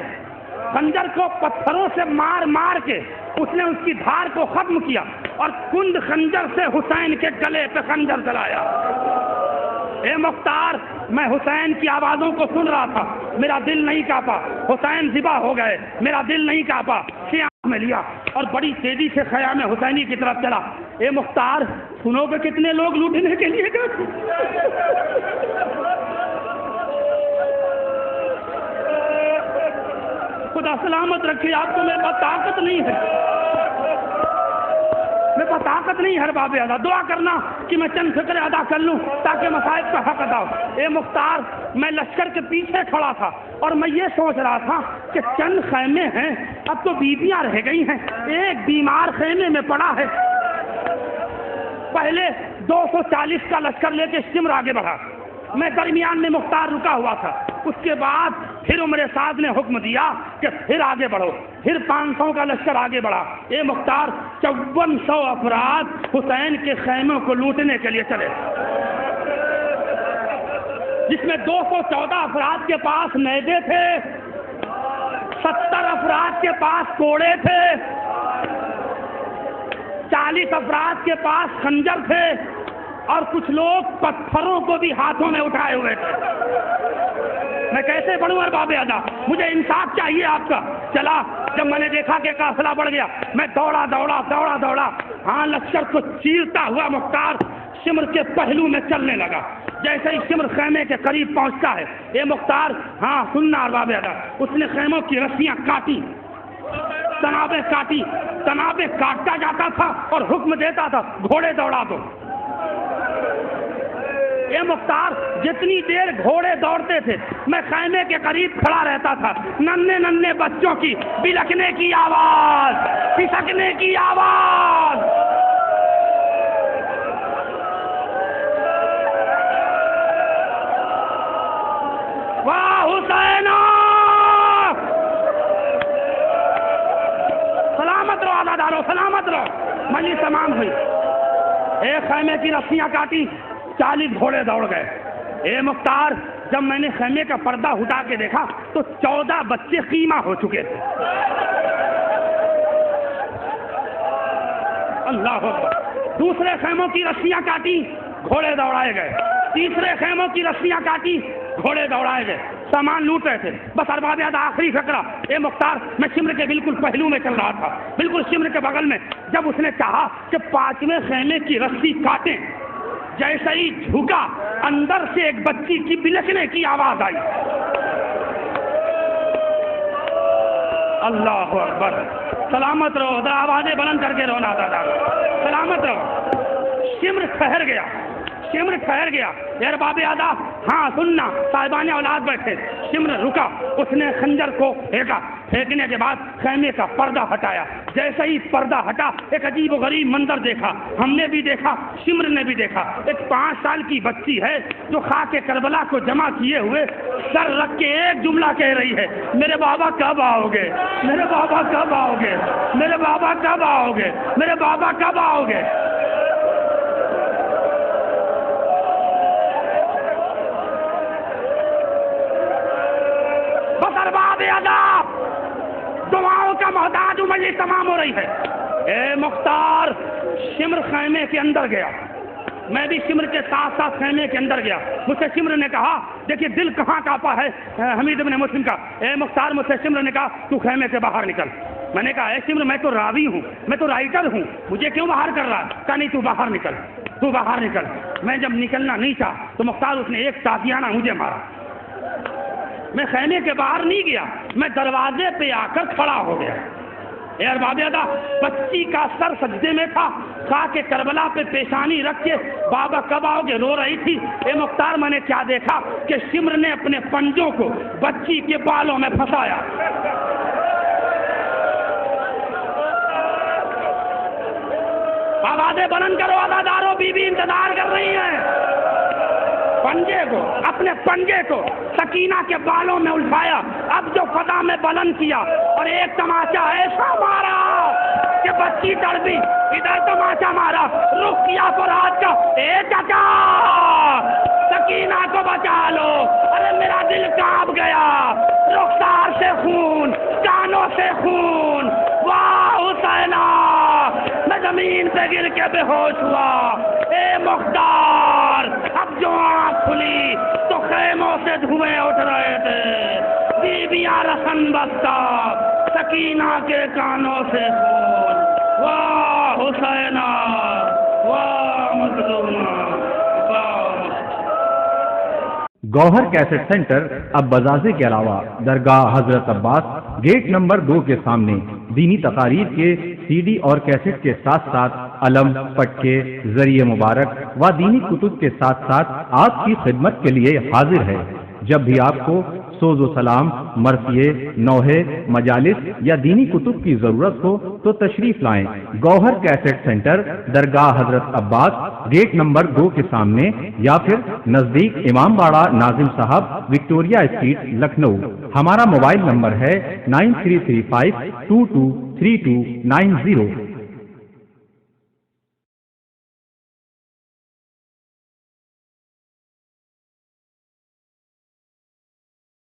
خنجر کو پتھروں سے مار مار کے اس نے اس کی دھار کو ختم کیا اور کند خنجر سے حسین کے گلے پہ خنجر چلایا۔ اے مختار، میں حسین کی آوازوں کو سن رہا تھا، میرا دل نہیں کانپا۔ حسین ذبح ہو گئے، میرا دل نہیں کانپا۔ خیام میں لیا اور بڑی تیزی سے خیام حسینی کی طرف چلا۔ اے مختار، سنو کہ کتنے لوگ لوٹنے کے لیے گئے؟ خدا سلامت رکھے آپ کو، میرے پاس طاقت نہیں ہے، میرے پاس طاقت نہیں ہے باب ادا۔ دعا کرنا کہ میں چند فکر ادا کر لوں تاکہ مصائب کا حق ادا ہو۔ اے مختار، میں لشکر کے پیچھے کھڑا تھا اور میں یہ سوچ رہا تھا کہ چند خیمے ہیں، اب تو بیویاں رہ گئی ہیں، ایک بیمار خیمے میں پڑا ہے۔ پہلے 240 کا لشکر لے کے شمر آگے بڑھا، میں درمیان میں مختار رکا ہوا تھا۔ اس کے بعد پھر عمر سعد نے حکم دیا کہ پھر آگے بڑھو، پھر 500 کا لشکر آگے بڑھا۔ اے مختار، 5400 افراد حسین کے خیموں کو لوٹنے کے لیے چلے، جس میں 214 افراد کے پاس نیزے تھے، 70 افراد کے پاس کوڑے تھے، 40 افراد کے پاس خنجر تھے اور کچھ لوگ پتھروں کو بھی ہاتھوں میں اٹھائے ہوئے تھے۔ میں کیسے بڑھوں ارباب ادا، مجھے انصاف چاہیے آپ کا۔ چلا، جب میں نے دیکھا کہ قافلہ بڑھ گیا، میں دوڑا دوڑا دوڑا دوڑا، ہاں لشکر کو چیرتا ہوا مختار شمر کے پہلو میں چلنے لگا۔ جیسے ہی شمر خیمے کے قریب پہنچتا ہے، اے مختار، ہاں سننا ارباب ادا، اس نے خیموں کی رسیاں کاٹی، تنابیں کاٹی، تنابیں کاٹتا جاتا تھا اور حکم دیتا تھا گھوڑے دوڑا دو۔ اے مختار، جتنی دیر گھوڑے دوڑتے تھے میں خیمے کے قریب کھڑا رہتا تھا۔ ننھے ننھے بچوں کی بلکنے کی آواز، پھسکنے کی آواز، واہ حسین، سلامت رہو عزادارو، سلامت رہو۔ مجلس تمام ہوئی، ایک خیمے کی رسیاں کاٹی، 40 گھوڑے دوڑ گئے۔ اے مختار، جب میں نے خیمے کا پردہ ہٹا کے دیکھا تو 14 بچے خیمہ ہو چکے تھے۔ اللہ اکبر۔ دوسرے خیموں کی رسیاں کاٹی، گھوڑے دوڑائے گئے۔ تیسرے خیموں کی رسیاں کاٹی، گھوڑے دوڑائے گئے۔ سامان لوٹ رہے تھے۔ بس ارباب ادا آخری فقرہ، اے مختار، میں شمر کے بالکل پہلو میں چل رہا تھا، بالکل شمر کے بغل میں۔ جب اس نے چاہا کہ 5ویں خیمے کی رسی کاٹیں، جیسے ہی جھکا، اندر سے ایک بچی کی بلکنے کی آواز آئی۔ اللہ اکبر۔ سلامت رہو، ذرا آوازیں بلند کر کے رونا دادا، سلامت رہو۔ شمر ٹھہر گیا، شمر ٹھہر گیا۔ یار باب ادا، ہاں سننا، صاحبان اولاد بیٹھے۔ شمر رکا، اس نے خنجر کو پھینکا، پھینکنے کے بعد خیمے کا پردہ ہٹایا۔ جیسے ہی پردہ ہٹا، ایک عجیب و غریب منظر دیکھا، ہم نے بھی دیکھا، شمر نے بھی دیکھا۔ ایک 5 سال کی بچی ہے جو خاک کربلا کو جمع کیے ہوئے سر رکھ کے ایک جملہ کہہ رہی ہے، میرے بابا کب آؤ گے، میرے بابا کب آؤ گے، میرے بابا کب آؤ گے، میرے بابا کب آؤ گے۔ دعاؤں کا محتاج ہوں، مجلس تمام ہو رہی ہے۔ اے مختار، شمر خیمے کے اندر گیا، میں بھی شمر کے ساتھ ساتھ خیمے کے اندر گیا۔ مجھ سے شمر نے کہا، دیکھیے دل کہاں کانپا ہے حمید ابن مسلم کا۔ اے مختار، مجھ سے شمر نے کہا تو خیمے سے باہر نکل، میں نے کہا اے سمر میں تو راوی ہوں، میں تو رائٹر ہوں، مجھے کیوں باہر کر رہا؟ کہا نہیں تو باہر نکل، تو باہر نکل۔ میں جب نکلنا نہیں چاہا تو مختار اس نے ایک تازیانہ مجھے مارا۔ میں خیمے کے باہر نہیں گیا، میں دروازے پہ آ کر کھڑا ہو گیا۔ اے ارباب ادا، بچی کا سر سجدے میں تھا، کہا کہ کربلا پہ پیشانی رکھ کے بابا کب آؤ گے، رو رہی تھی۔ اے مختار میں نے کیا دیکھا کہ سمر نے اپنے پنجوں کو بچی کے بالوں میں پھنسایا۔ آوازیں بلند کرو عزادارو، بی بی انتظار کر رہی ہیں۔ پنجے کو، اپنے پنجے کو سکینہ کے بالوں میں الٹھایا، اب جو فضا میں بلند کیا اور ایک تماچا ایسا مارا کہ بچی تڑپی، ادھر تماچا مارا، رخ کیا فرات کا، اے چچا سکینہ کو بچا لو۔ ارے میرا دل کانپ گیا، رخسار سے خون، کانوں سے خون، واہ حسینہ، میں زمین پہ گر کے بے ہوش ہوا۔ اے مختار، اب جو آنکھ کھلی تو خیموں سے دھوئیں اٹھ رہے تھے، بیویاں رسن بستہ، سکینہ کے کانوں سے خون، واہ حسینہ، واہ مظلومہ، واہ۔ گوہر کیسٹ سینٹر اب بزازے کے علاوہ درگاہ حضرت عباس گیٹ نمبر 2 کے سامنے دینی تقاریر کے سی ڈی اور کیسٹ کے ساتھ ساتھ علم، پٹکے، ذریعہ مبارک و دینی کتب کے ساتھ ساتھ آپ کی خدمت کے لیے حاضر ہے۔ جب بھی آپ کو سوز و سلام، مرثیے، نوحے، مجالس یا دینی کتب کی ضرورت ہو تو تشریف لائیں۔ گوہر کیسٹ سینٹر درگاہ حضرت عباس گیٹ نمبر 2 کے سامنے یا پھر نزدیک امام باڑہ ناظم صاحب، وکٹوریہ اسٹریٹ، لکھنؤ۔ ہمارا موبائل نمبر ہے 9335223290۔